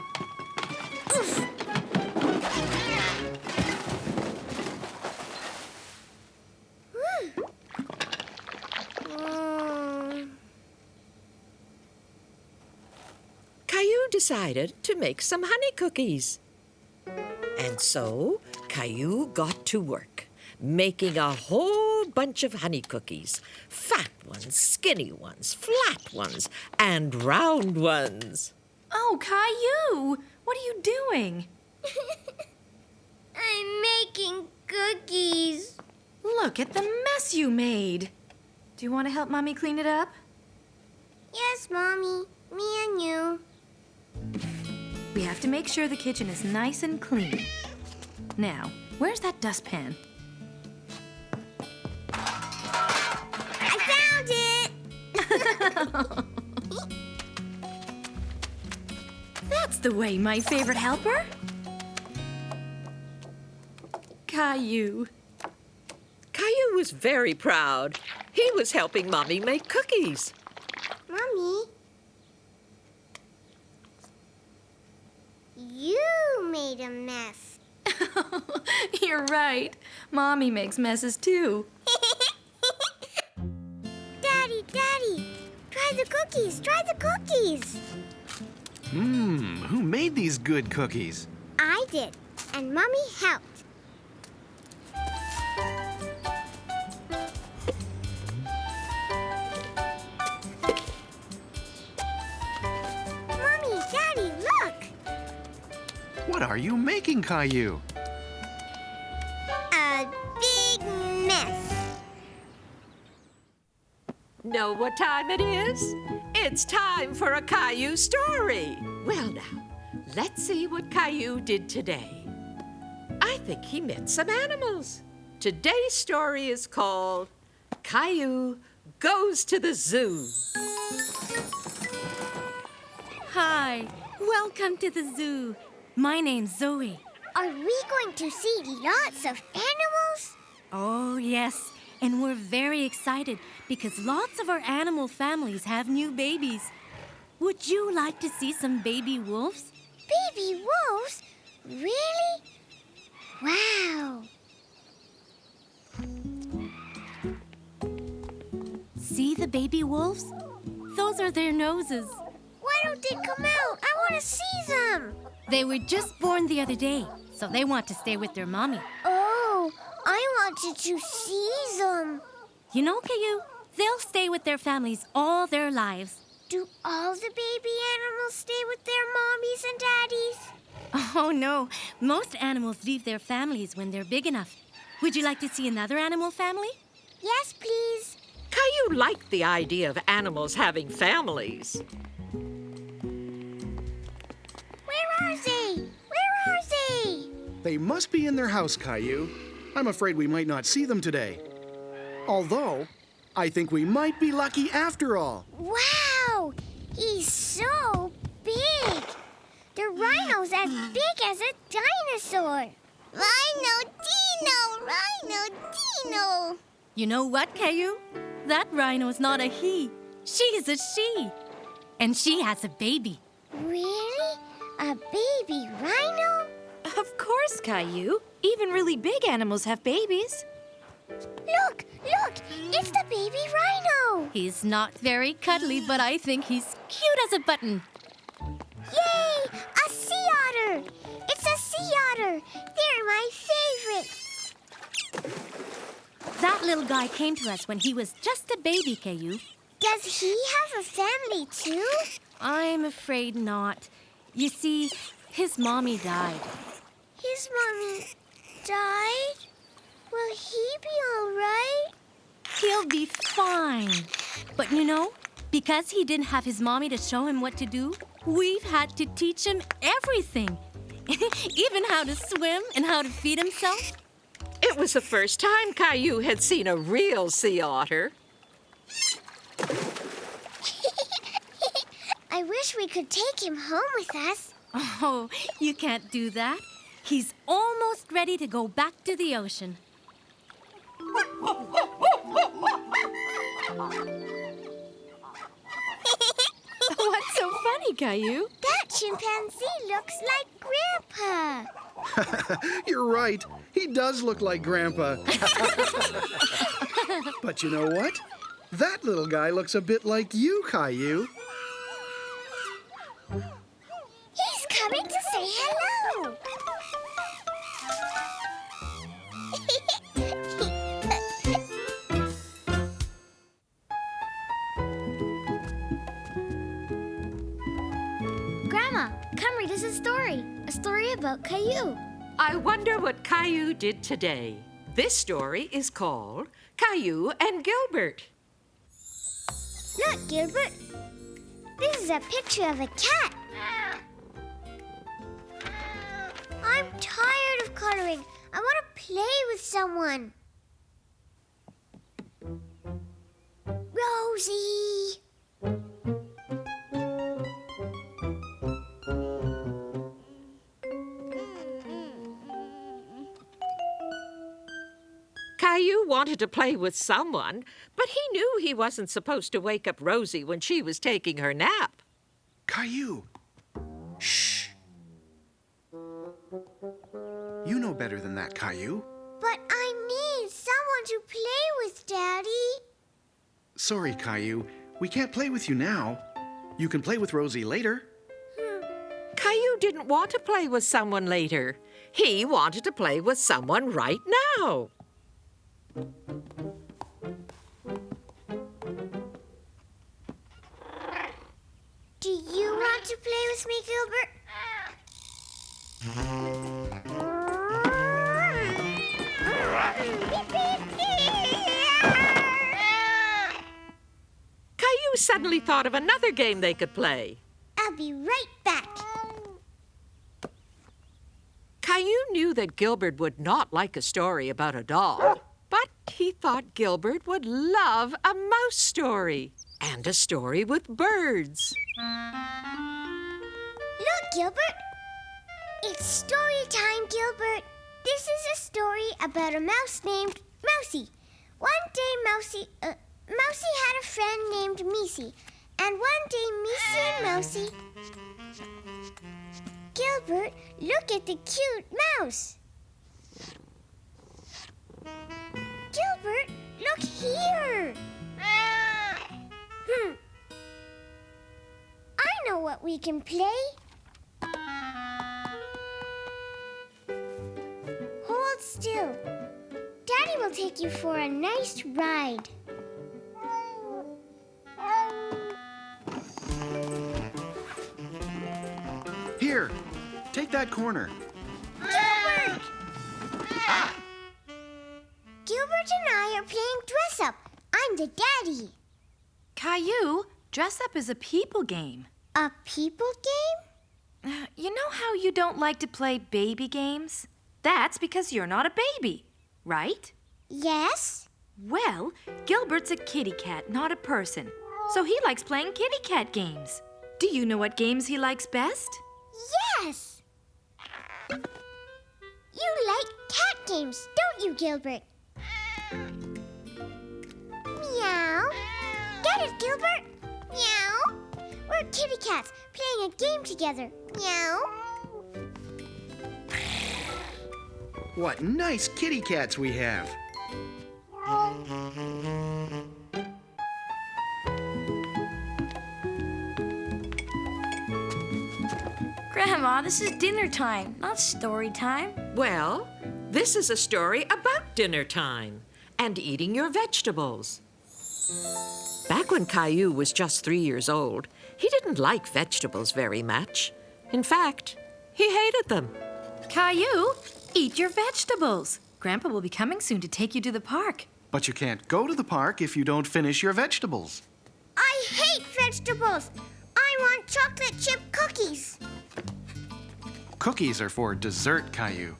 Oof. Caillou decided to make some honey cookies. And so Caillou got to work, making a whole bunch of honey cookies. Fat ones, skinny ones, flat ones, and round ones. Oh, Caillou, what are you doing? I'm making cookies. Look at the mess you made. Do you want to help Mommy clean it up? Yes, Mommy. Me and you. We have to make sure the kitchen is nice and clean. Now, where's that dustpan? I found it! That's the way, my favorite helper. Caillou. Caillou was very proud. He was helping Mommy make cookies. Mommy, you made a mess. You're right. Mommy makes messes too. Daddy, try the cookies, Who made these good cookies? I did, and Mommy helped. Mommy, Daddy, look! What are you making, Caillou? A big mess. Know what time it is? It's time for a Caillou story. Well now, let's see what Caillou did today. I think he met some animals. Today's story is called Caillou Goes to the Zoo. Hi, welcome to the zoo. My name's Zoe. Are we going to see lots of animals? Oh, yes. And we're very excited because lots of our animal families have new babies. Would you like to see some baby wolves? Baby wolves? Really? Wow. See the baby wolves? Those are their noses. Why don't they come out? I want to see them. They were just born the other day, so they want to stay with their mommy. Oh, I wanted to see them. You know, Caillou, they'll stay with their families all their lives. Do all the baby animals stay with their mommies and daddies? Oh, no. Most animals leave their families when they're big enough. Would you like to see another animal family? Yes, please. Caillou liked the idea of animals having families. Where are they? Where are they? They must be in their house, Caillou. I'm afraid we might not see them today. Although, I think we might be lucky after all. Wow! He's so big. The rhino's as big as a dinosaur. Rhino Dino! You know what, Caillou? That rhino's not a he. She's a she. And she has a baby. Really? A baby rhino? Of course, Caillou. Even really big animals have babies. Look! It's the baby rhino! He's not very cuddly, but I think he's cute as a button. Yay! A sea otter! It's a sea otter! They're my favorite! That little guy came to us when he was just a baby, Caillou. Does he have a family too? I'm afraid not. You see, his mommy died. His mommy died? Will he be all right? He'll be fine. But you know, because he didn't have his mommy to show him what to do, we've had to teach him everything. Even how to swim and how to feed himself. It was the first time Caillou had seen a real sea otter. I wish we could take him home with us. Oh, you can't do that. He's almost ready to go back to the ocean. What's so funny, Caillou? That chimpanzee looks like Grandpa. You're right. He does look like Grandpa. But you know what? That little guy looks a bit like you, Caillou. He's coming to say hello. Grandma, come read us a story. A story about Caillou. I wonder what Caillou did today. This story is called Caillou and Gilbert. Look, Gilbert. This is a picture of a cat. I'm tired of coloring. I want to play with someone. Rosie. Caillou wanted to play with someone, but he knew he wasn't supposed to wake up Rosie when she was taking her nap. Caillou. Shh. You know better than that, Caillou. But I need someone to play with, Daddy. Sorry, Caillou. We can't play with you now. You can play with Rosie later. Caillou didn't want to play with someone later. He wanted to play with someone right now. Do you want to play with me, Gilbert? Caillou suddenly thought of another game they could play. I'll be right back. Caillou knew that Gilbert would not like a story about a dog, but he thought Gilbert would love a mouse story and a story with birds. Look, Gilbert. It's story time, Gilbert. This is a story about a mouse named Mousie. One day, Mousie had a friend named Miesie. And one day, Miesie and Mousie... Gilbert, look at the cute mouse. Gilbert, look here. I know what we can play. Hold still. Daddy will take you for a nice ride. Here, take that corner. Gilbert! Gilbert and I are playing dress up. I'm the daddy. Caillou, dress up is a people game. A people game? You know how you don't like to play baby games? That's because you're not a baby, right? Yes. Well, Gilbert's a kitty cat, not a person. So he likes playing kitty cat games. Do you know what games he likes best? Yes. You like cat games, don't you, Gilbert? Meow. Get it, Gilbert? Meow. We're kitty cats playing a game together. Meow. What nice kitty cats we have. Grandma, this is dinner time, not story time. Well, this is a story about dinner time and eating your vegetables. Back when Caillou was just 3 years old, he didn't like vegetables very much. In fact, he hated them. Caillou, eat your vegetables. Grandpa will be coming soon to take you to the park. But you can't go to the park if you don't finish your vegetables. I hate vegetables. I want chocolate chip cookies. Cookies are for dessert, Caillou.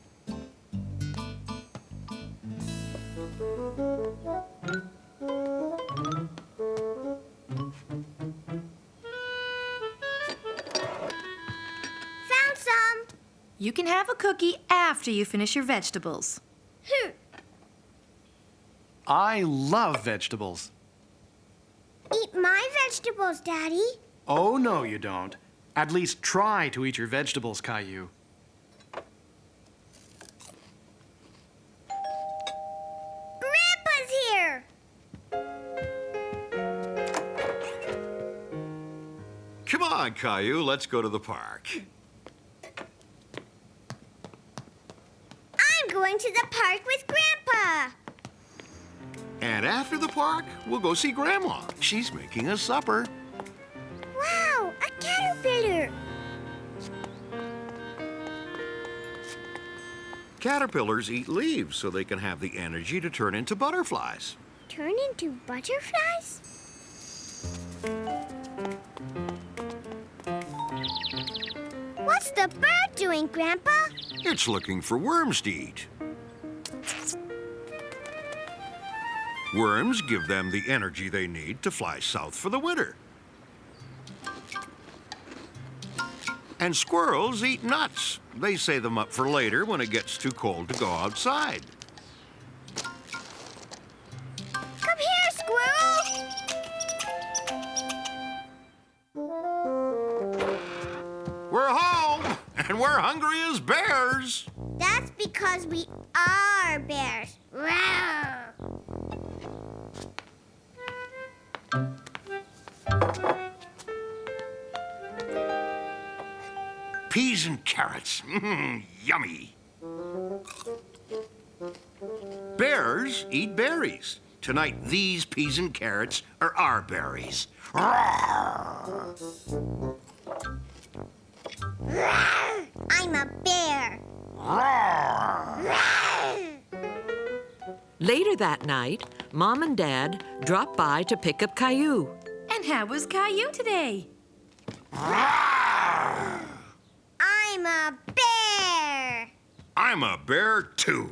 Found some. You can have a cookie after you finish your vegetables. I love vegetables. Eat my vegetables, Daddy. Oh, no, you don't. At least try to eat your vegetables, Caillou. Grandpa's here! Come on, Caillou, let's go to the park. I'm going to the park with Grandpa. And after the park, we'll go see Grandma. She's making us supper. Wow, a caterpillar. Caterpillars eat leaves so they can have the energy to turn into butterflies. Turn into butterflies? What's the bird doing, Grandpa? It's looking for worms to eat. Worms give them the energy they need to fly south for the winter. And squirrels eat nuts. They save them up for later when it gets too cold to go outside. Come here, squirrel! We're home, and we're hungry as bears. That's because we are bears. Rawr. Peas and carrots. Yummy. Bears eat berries. Tonight, these peas and carrots are our berries. Rawr. I'm a bear. Later that night, Mom and Dad dropped by to pick up Caillou. And how was Caillou today? I'm a bear. I'm a bear, too.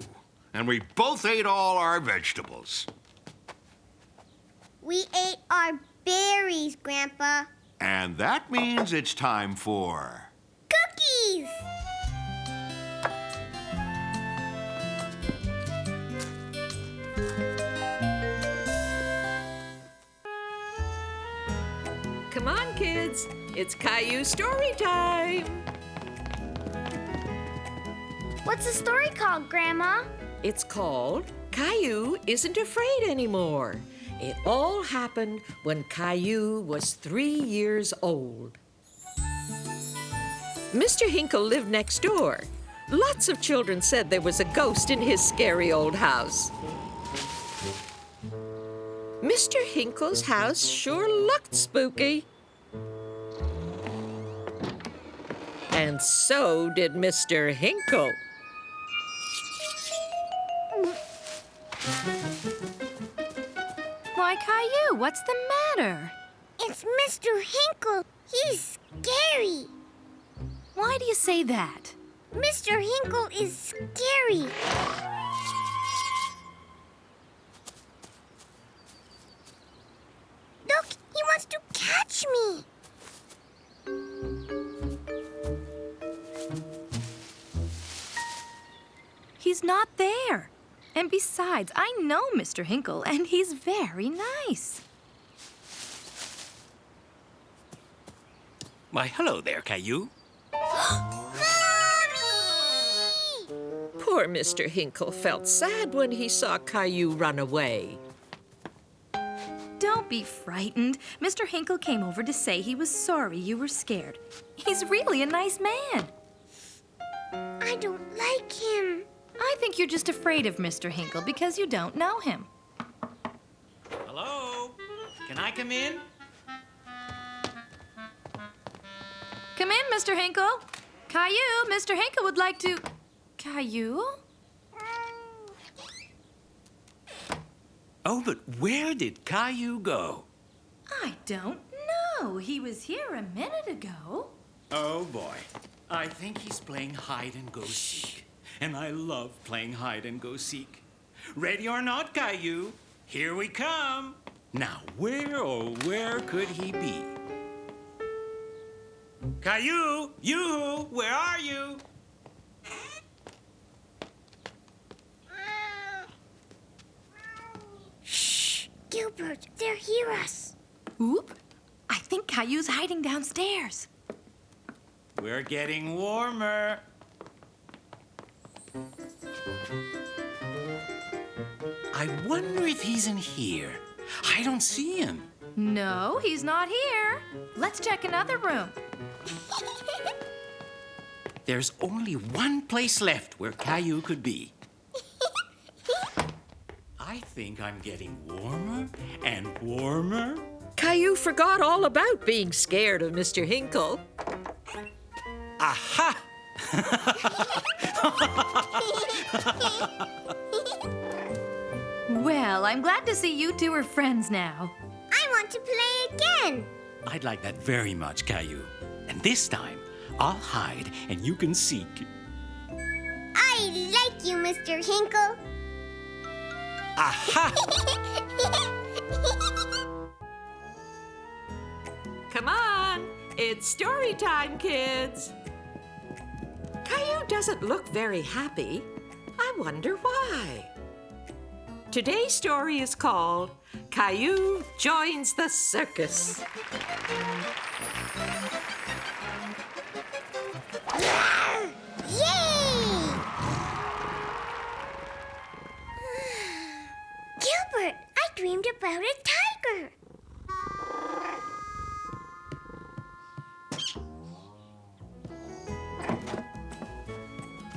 And we both ate all our vegetables. We ate our berries, Grandpa. And that means it's time for... Cookies! Come on, kids. It's Caillou story time. What's the story called, Grandma? It's called Caillou Isn't Afraid Anymore. It all happened when Caillou was 3 years old. Mr. Hinkle lived next door. Lots of children said there was a ghost in his scary old house. Mr. Hinkle's house sure looked spooky. And so did Mr. Hinkle. Why, Caillou, what's the matter? It's Mr. Hinkle. He's scary. Why do you say that? Mr. Hinkle is scary. Look, he wants to catch me. He's not there. And besides, I know Mr. Hinkle, and he's very nice. Why, hello there, Caillou. Poor Mr. Hinkle felt sad when he saw Caillou run away. Don't be frightened. Mr. Hinkle came over to say he was sorry you were scared. He's really a nice man. I don't like him. I think you're just afraid of Mr. Hinkle because you don't know him. Hello? Can I come in? Come in, Mr. Hinkle. Caillou, Mr. Hinkle would like to... Caillou? Oh, but where did Caillou go? I don't know. He was here a minute ago. Oh, boy. I think he's playing hide-and-go-seek. And I love playing hide-and-go-seek. Ready or not, Caillou? Here we come. Now, where, oh, where could he be? Caillou! Yoo-hoo! Where are you? Shh! Gilbert, they'll hear us. Oop! I think Caillou's hiding downstairs. We're getting warmer. I wonder if he's in here. I don't see him. No, he's not here. Let's check another room. There's only one place left where Caillou could be. I think I'm getting warmer and warmer. Caillou forgot all about being scared of Mr. Hinkle. Aha! Well, I'm glad to see you two are friends now. I want to play again. I'd like that very much, Caillou. And this time, I'll hide and you can seek. I like you, Mr. Hinkle. Aha! Come on, it's story time, kids. Caillou doesn't look very happy. I wonder why. Today's story is called Caillou Joins the Circus. Yay! Gilbert, I dreamed about a tiger.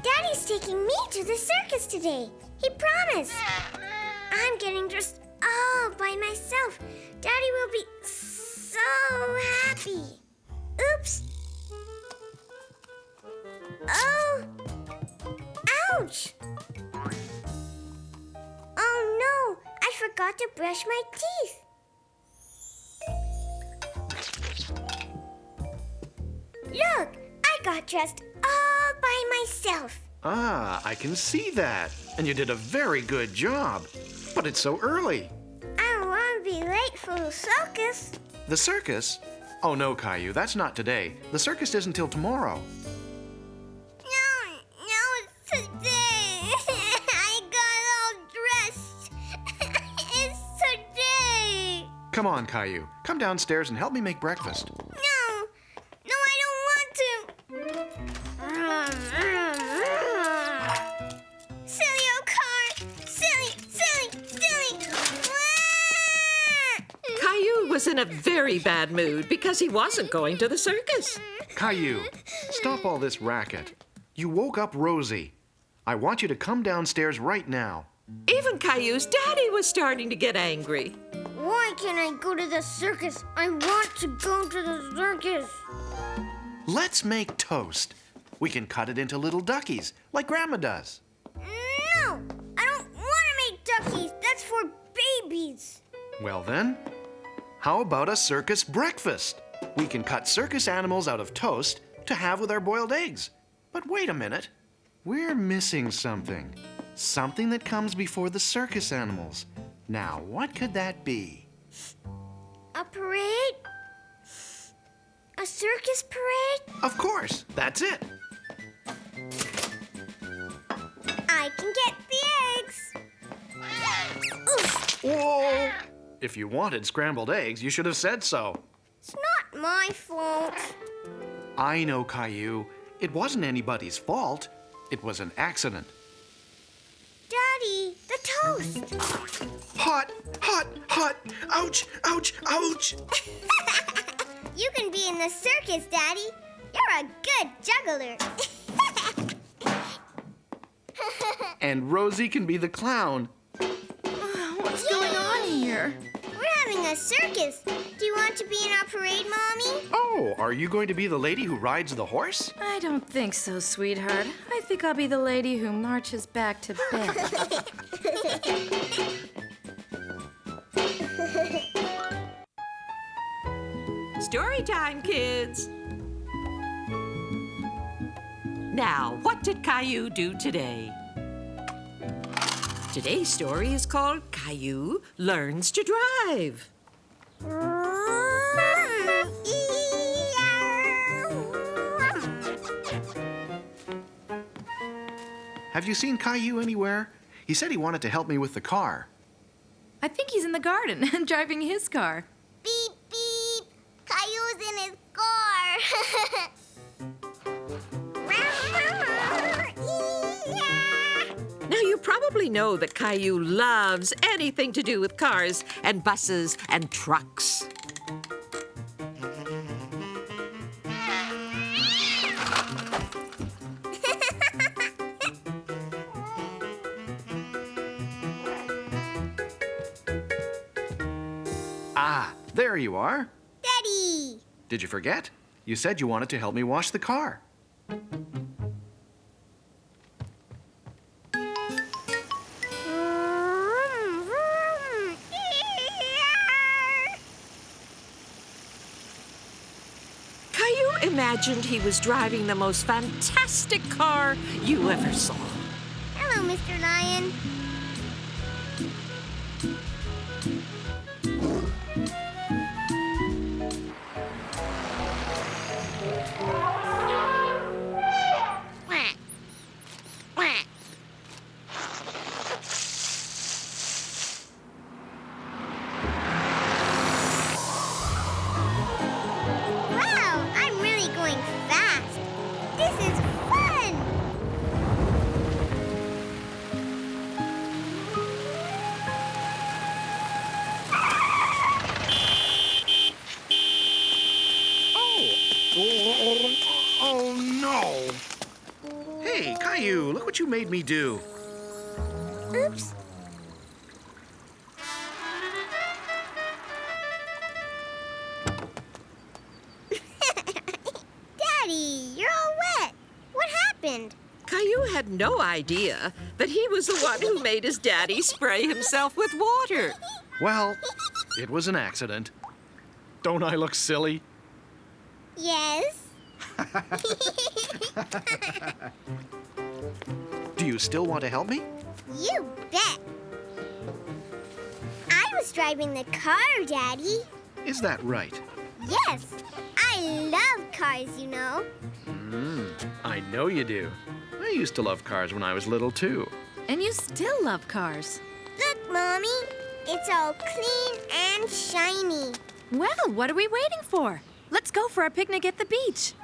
Daddy's taking me to the circus today. He promised. I'm getting dressed all by myself. Daddy will be so happy. Oops. Oh. Ouch. Oh no, I forgot to brush my teeth. Look, I got dressed all by myself. Ah, I can see that. And you did a very good job. But it's so early. I don't want to be late for the circus. The circus? Oh no, Caillou, that's not today. The circus isn't till tomorrow. No, it's today. I got all dressed. It's today. Come on, Caillou. Come downstairs and help me make breakfast. No, I don't want to. Silly old car. Silly. Caillou was in a very bad mood because he wasn't going to the circus. Caillou, stop all this racket. You woke up Rosie. I want you to come downstairs right now. Even Caillou's daddy was starting to get angry. Why can't I go to the circus? I want to go to the circus. Let's make toast. We can cut it into little duckies, like Grandma does. No, I don't want to make duckies. That's for babies. Well then, how about a circus breakfast? We can cut circus animals out of toast to have with our boiled eggs. But wait a minute. We're missing something. Something that comes before the circus animals. Now, what could that be? A parade? A circus parade? Of course, that's it. I can get the eggs. Oof. Whoa! If you wanted scrambled eggs, you should have said so. It's not my fault. I know, Caillou. It wasn't anybody's fault. It was an accident. Daddy, the toast. Hot! Ouch! You can be in the circus, Daddy. You're a good juggler. And Rosie can be the clown. What's going on here? We're having a circus. Do you want to be in our parade, Mommy? Oh, are you going to be the lady who rides the horse? I don't think so, sweetheart. I think I'll be the lady who marches back to bed. Story time, kids. Now, what did Caillou do today? Today's story is called Caillou Learns to Drive. Have you seen Caillou anywhere? He said he wanted to help me with the car. I think he's in the garden driving his car. Beep, Now, you probably know that Caillou loves anything to do with cars and buses and trucks. Ah, there you are. Daddy! Did you forget? You said you wanted to help me wash the car. Caillou imagined he was driving the most fantastic car you ever saw. Hello, Mr. Lion. Quack. Quack. Wow, I'm really going fast. This is fun. Oh, no. Hey, Caillou, look what you made me do. Oops. Daddy, you're all wet. What happened? Caillou had no idea that he was the one who made his daddy spray himself with water. Well, it was an accident. Don't I look silly? Yes. Do you still want to help me? You bet. I was driving the car, Daddy. Is that right? Yes. I love cars, you know. I know you do. I used to love cars when I was little, too. And you still love cars. Look, Mommy. It's all clean and shiny. Well, what are we waiting for? Let's go for our picnic at the beach.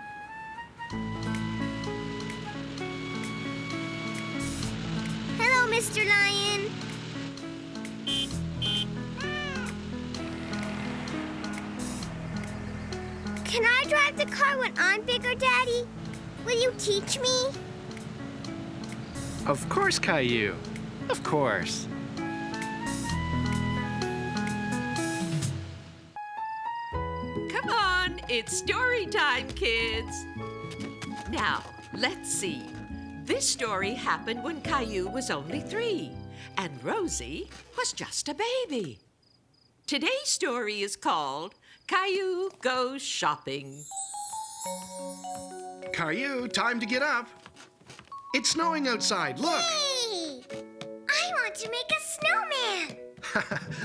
Hello, Mr. Lion. Can I drive the car when I'm bigger, Daddy? Will you teach me? Of course, Caillou. Of course. Come on, it's story time, kids. Now, let's see. This story happened when Caillou was only 3, and Rosie was just a baby. Today's story is called Caillou Goes Shopping. Caillou, time to get up. It's snowing outside. Look. Hey! I want to make a snowman.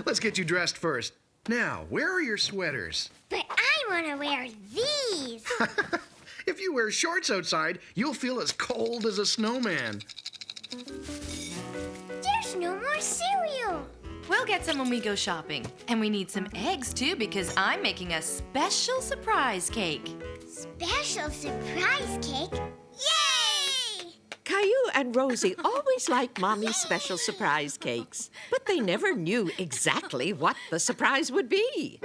Let's get you dressed first. Now, where are your sweaters? But I want to wear these. If you wear shorts outside, you'll feel as cold as a snowman. There's no more cereal. We'll get some when we go shopping. And we need some eggs, too, because I'm making a special surprise cake. Special surprise cake? Yay! Caillou and Rosie always liked Mommy's special surprise cakes, but they never knew exactly what the surprise would be.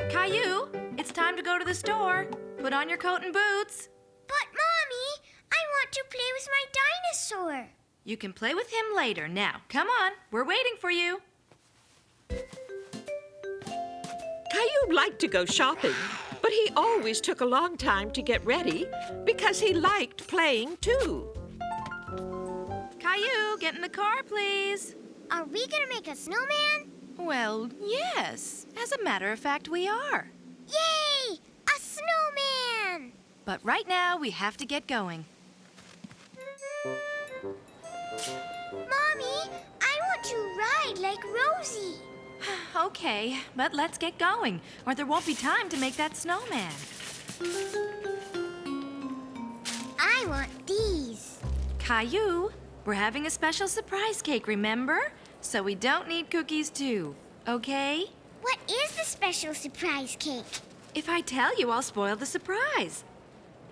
Caillou, it's time to go to the store. Put on your coat and boots. But, Mommy, I want to play with my dinosaur. You can play with him later. Now, come on. We're waiting for you. Caillou liked to go shopping, but he always took a long time to get ready because he liked playing too. Caillou, get in the car, please. Are we gonna make a snowman? Well, yes. As a matter of fact, we are. Yay! A snowman! But right now, we have to get going. Mommy, I want to ride like Rosie. Okay, but let's get going, or there won't be time to make that snowman. I want these. Caillou, we're having a special surprise cake, remember? So we don't need cookies too, okay? What is the special surprise cake? If I tell you, I'll spoil the surprise.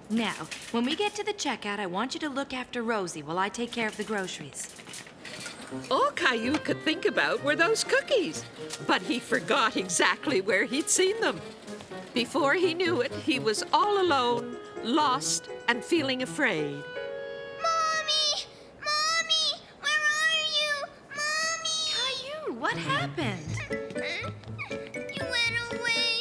Now, when we get to the checkout, I want you to look after Rosie while I take care of the groceries. All Caillou could think about were those cookies, but he forgot exactly where he'd seen them. Before he knew it, he was all alone, lost, and feeling afraid. Mommy! Mommy! Where are you? Mommy! Caillou, what happened? You went away.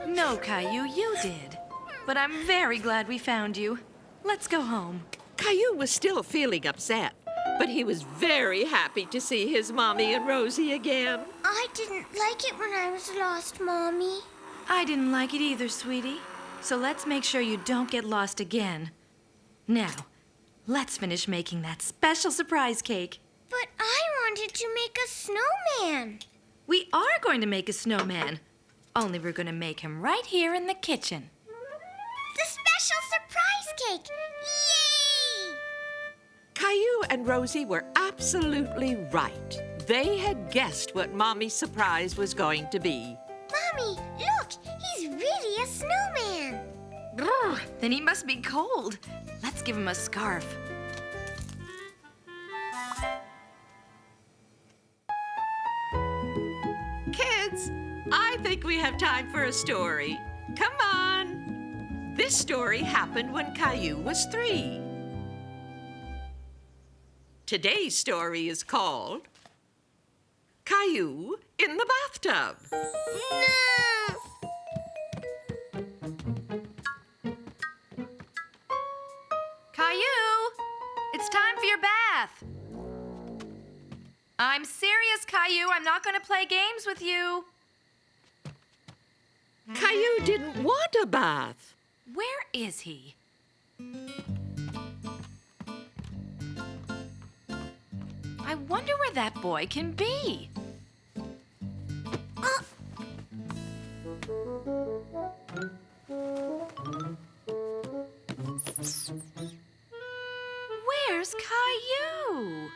No, Caillou, you did. But I'm very glad we found you. Let's go home. Caillou was still feeling upset, but he was very happy to see his Mommy and Rosie again. I didn't like it when I was lost, Mommy. I didn't like it either, sweetie. So let's make sure you don't get lost again. Now, let's finish making that special surprise cake. But I wanted to make a snowman. We are going to make a snowman. Only we're going to make him right here in the kitchen. The special surprise cake! Yay! Caillou and Rosie were absolutely right. They had guessed what Mommy's surprise was going to be. Mommy, look! He's really a snowman. Grr, then he must be cold. Let's give him a scarf. Kids, I think we have time for a story. Come on. This story happened when Caillou was 3. Today's story is called Caillou in the Bathtub. No! Caillou, it's time for your bath. I'm serious, Caillou. I'm not going to play games with you. Caillou didn't want a bath. Where is he? I wonder where that boy can be. Where's Caillou?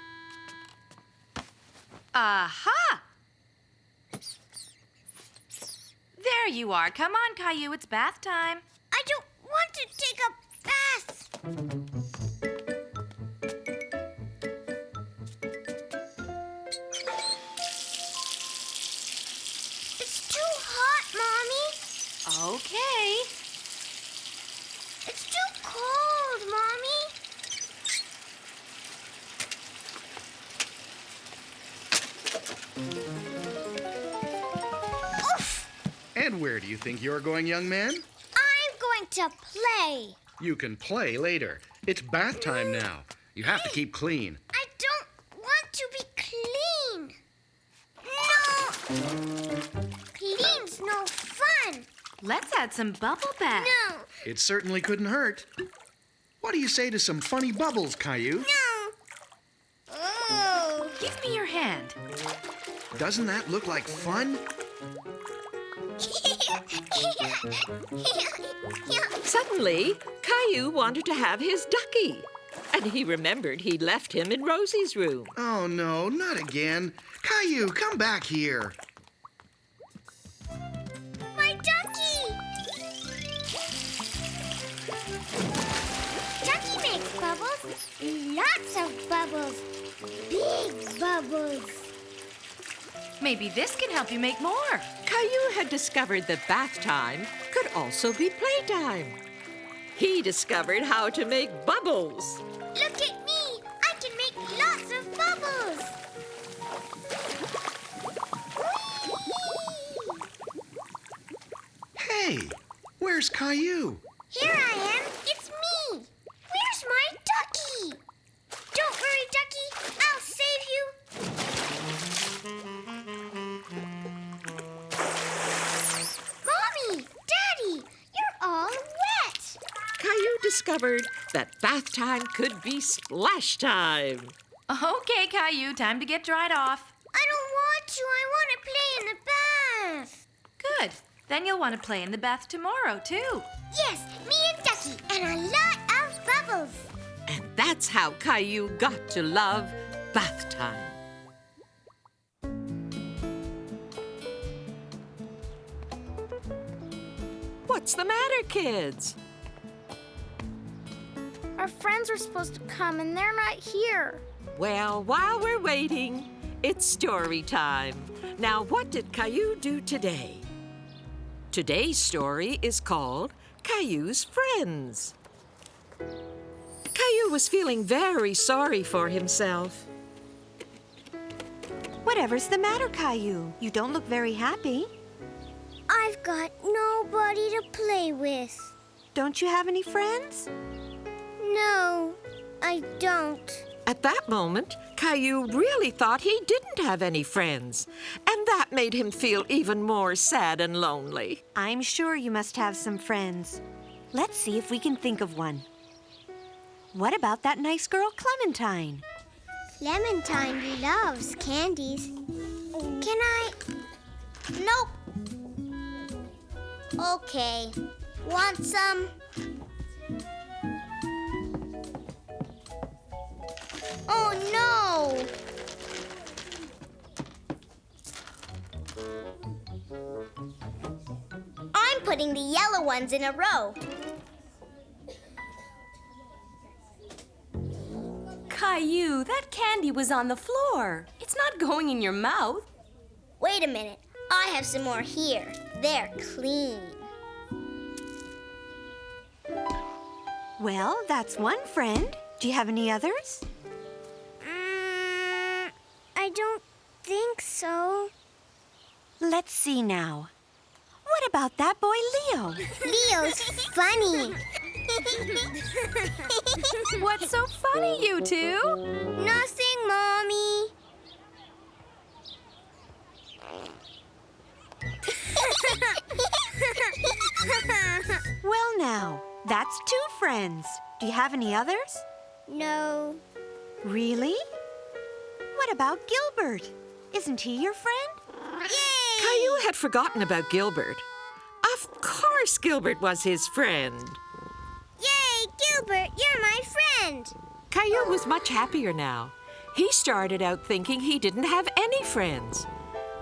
Aha! There you are. Come on, Caillou. It's bath time. I don't want to take a bath. It's too hot, Mommy. Okay. It's too cold, Mommy. Oof! And where do you think you're going, young man? I'm going to play. You can play later. It's bath time now. You have to keep clean. I don't want to be clean. No! Clean's no fun. Let's add some bubble bath. No, It certainly couldn't hurt. What do you say to some funny bubbles, Caillou? no. Oh. Give me your hand. Doesn't that look like fun? Suddenly, Caillou wanted to have his ducky, and he remembered he'd left him in Rosie's room. Oh, no, not again. Caillou, come back here. My ducky! Ducky makes bubbles. Lots of bubbles. Big bubbles. Maybe this can help you make more. Caillou had discovered that bath time could also be playtime. He discovered how to make bubbles. Look at me. I can make lots of bubbles. Hey, where's Caillou? Here I am. It's me. Where's my ducky? Don't worry, ducky. I'll save you. Mommy, Daddy, you're all wet. Caillou discovered that bath time could be splash time. Okay, Caillou, time to get dried off. I don't want to. I want to play in the bath. Good. Then you'll want to play in the bath tomorrow, too. Yes, me and Ducky, and a lot of bubbles. And that's how Caillou got to love bath time. What's the matter, kids? Our friends were supposed to come and they're not here. Well, while we're waiting, it's story time. Now, what did Caillou do today? Today's story is called Caillou's Friends. Caillou was feeling very sorry for himself. Whatever's the matter, Caillou? You don't look very happy. I've got nobody to play with. Don't you have any friends? No, I don't. At that moment, Caillou really thought he didn't have any friends, and that made him feel even more sad and lonely. I'm sure you must have some friends. Let's see if we can think of one. What about that nice girl, Clementine? Clementine loves candies. Can I? Nope. Okay. Want some? Oh no! I'm putting the yellow ones in a row. Caillou, that candy was on the floor. It's not going in your mouth. Wait a minute. I have some more here. They're clean. Well, that's one friend. Do you have any others? I don't think so. Let's see now. What about that boy, Leo? Leo's funny. What's so funny, you two? Nothing, Mommy. Well, now, that's two friends. Do you have any others? No. Really? What about Gilbert? Isn't he your friend? Yay! Caillou had forgotten about Gilbert. Of course Gilbert was his friend. Yay, Gilbert, you're my friend. Caillou was much happier now. He started out thinking he didn't have any friends.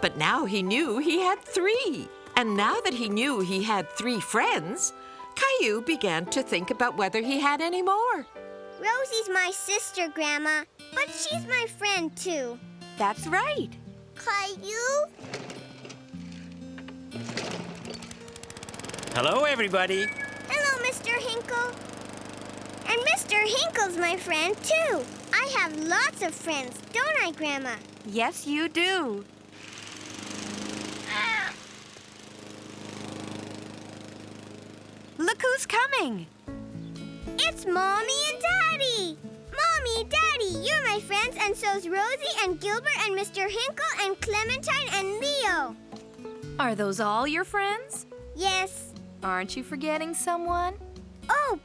But now he knew he had 3. And now that he knew he had 3 friends, Caillou began to think about whether he had any more. Rosie's my sister, Grandma, but she's my friend too. That's right. Caillou? Hello, everybody. Hello, Mr. Hinkle. And Mr. Hinkle's my friend too. I have lots of friends, don't I, Grandma? Yes, you do. Look who's coming. It's Mommy and Daddy. Mommy, Daddy, you're my friends, and so's Rosie and Gilbert and Mr. Hinkle and Clementine and Leo. Are those all your friends? Yes. Aren't you forgetting someone? Oh,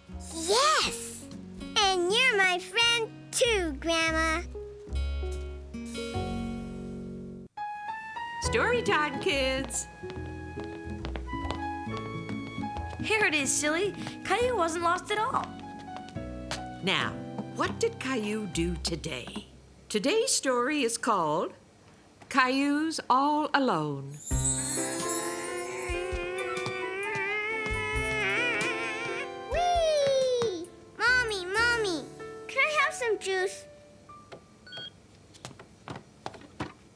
yes. And you're my friend too, Grandma. Story time, kids. Here it is, silly. Caillou wasn't lost at all. Now, what did Caillou do today? Today's story is called Caillou's All Alone. Whee! Mommy, can I have some juice?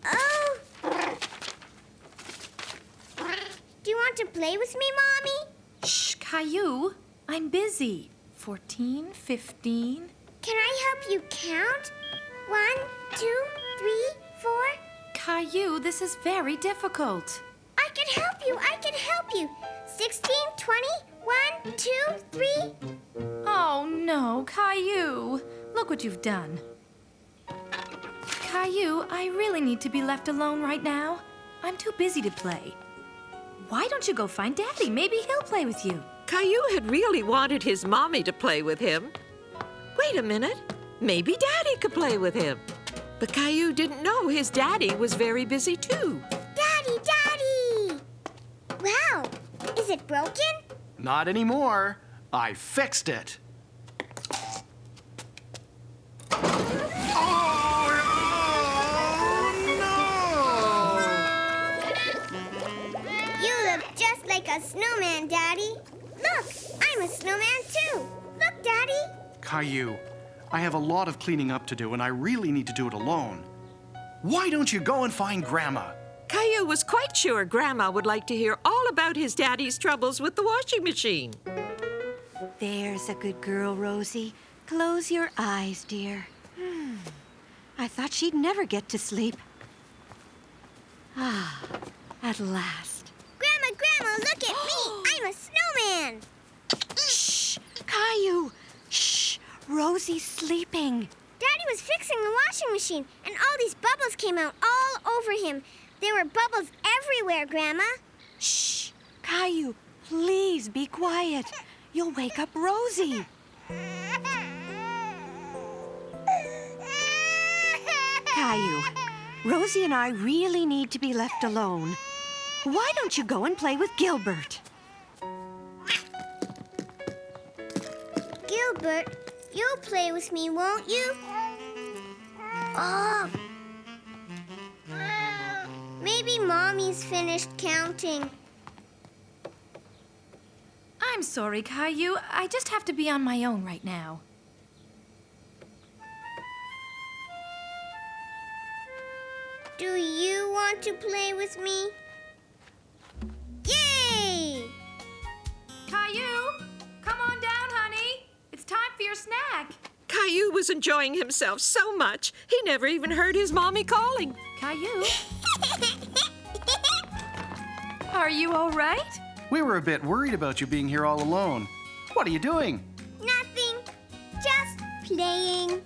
Oh! Do you want to play with me, Mommy? Shh, Caillou. I'm busy. 14, 15. Can I help you count? 1, 2, 3, 4. Caillou, this is very difficult. I can help you. 16, 20, 1, 2, 3. Oh, no, Caillou. Look what you've done. Caillou, I really need to be left alone right now. I'm too busy to play. Why don't you go find Daddy? Maybe he'll play with you. Caillou had really wanted his mommy to play with him. Wait a minute. Maybe Daddy could play with him. But Caillou didn't know his daddy was very busy too. Daddy! Wow, is it broken? Not anymore. I fixed it. You look just like a a snowman, Daddy. Look, I'm a snowman too. Look, Daddy. Caillou, I have a lot of cleaning up to do, and I really need to do it alone. Why don't you go and find Grandma? Caillou was quite sure Grandma would like to hear all about his daddy's troubles with the washing machine. There's a good girl, Rosie. Close your eyes, dear. I thought she'd never get to sleep. Ah, at last. Grandma, look at me. I'm a snowman. Shh, Caillou. Shh, Rosie's sleeping. Daddy was fixing the washing machine, and all these bubbles came out all over him. There were bubbles everywhere, Grandma. Shh, Caillou, please be quiet. You'll wake up Rosie. Caillou, Rosie and I really need to be left alone. Why don't you go and play with Gilbert? Gilbert, you'll play with me, won't you? Oh. Maybe Mommy's finished counting. I'm sorry, Caillou. I just have to be on my own right now. Do you want to play with me? Yay! Caillou, come on down, honey. It's time for your snack. Caillou was enjoying himself so much, he never even heard his mommy calling. Caillou? Are you all right? We were a bit worried about you being here all alone. What are you doing? Nothing. Just playing.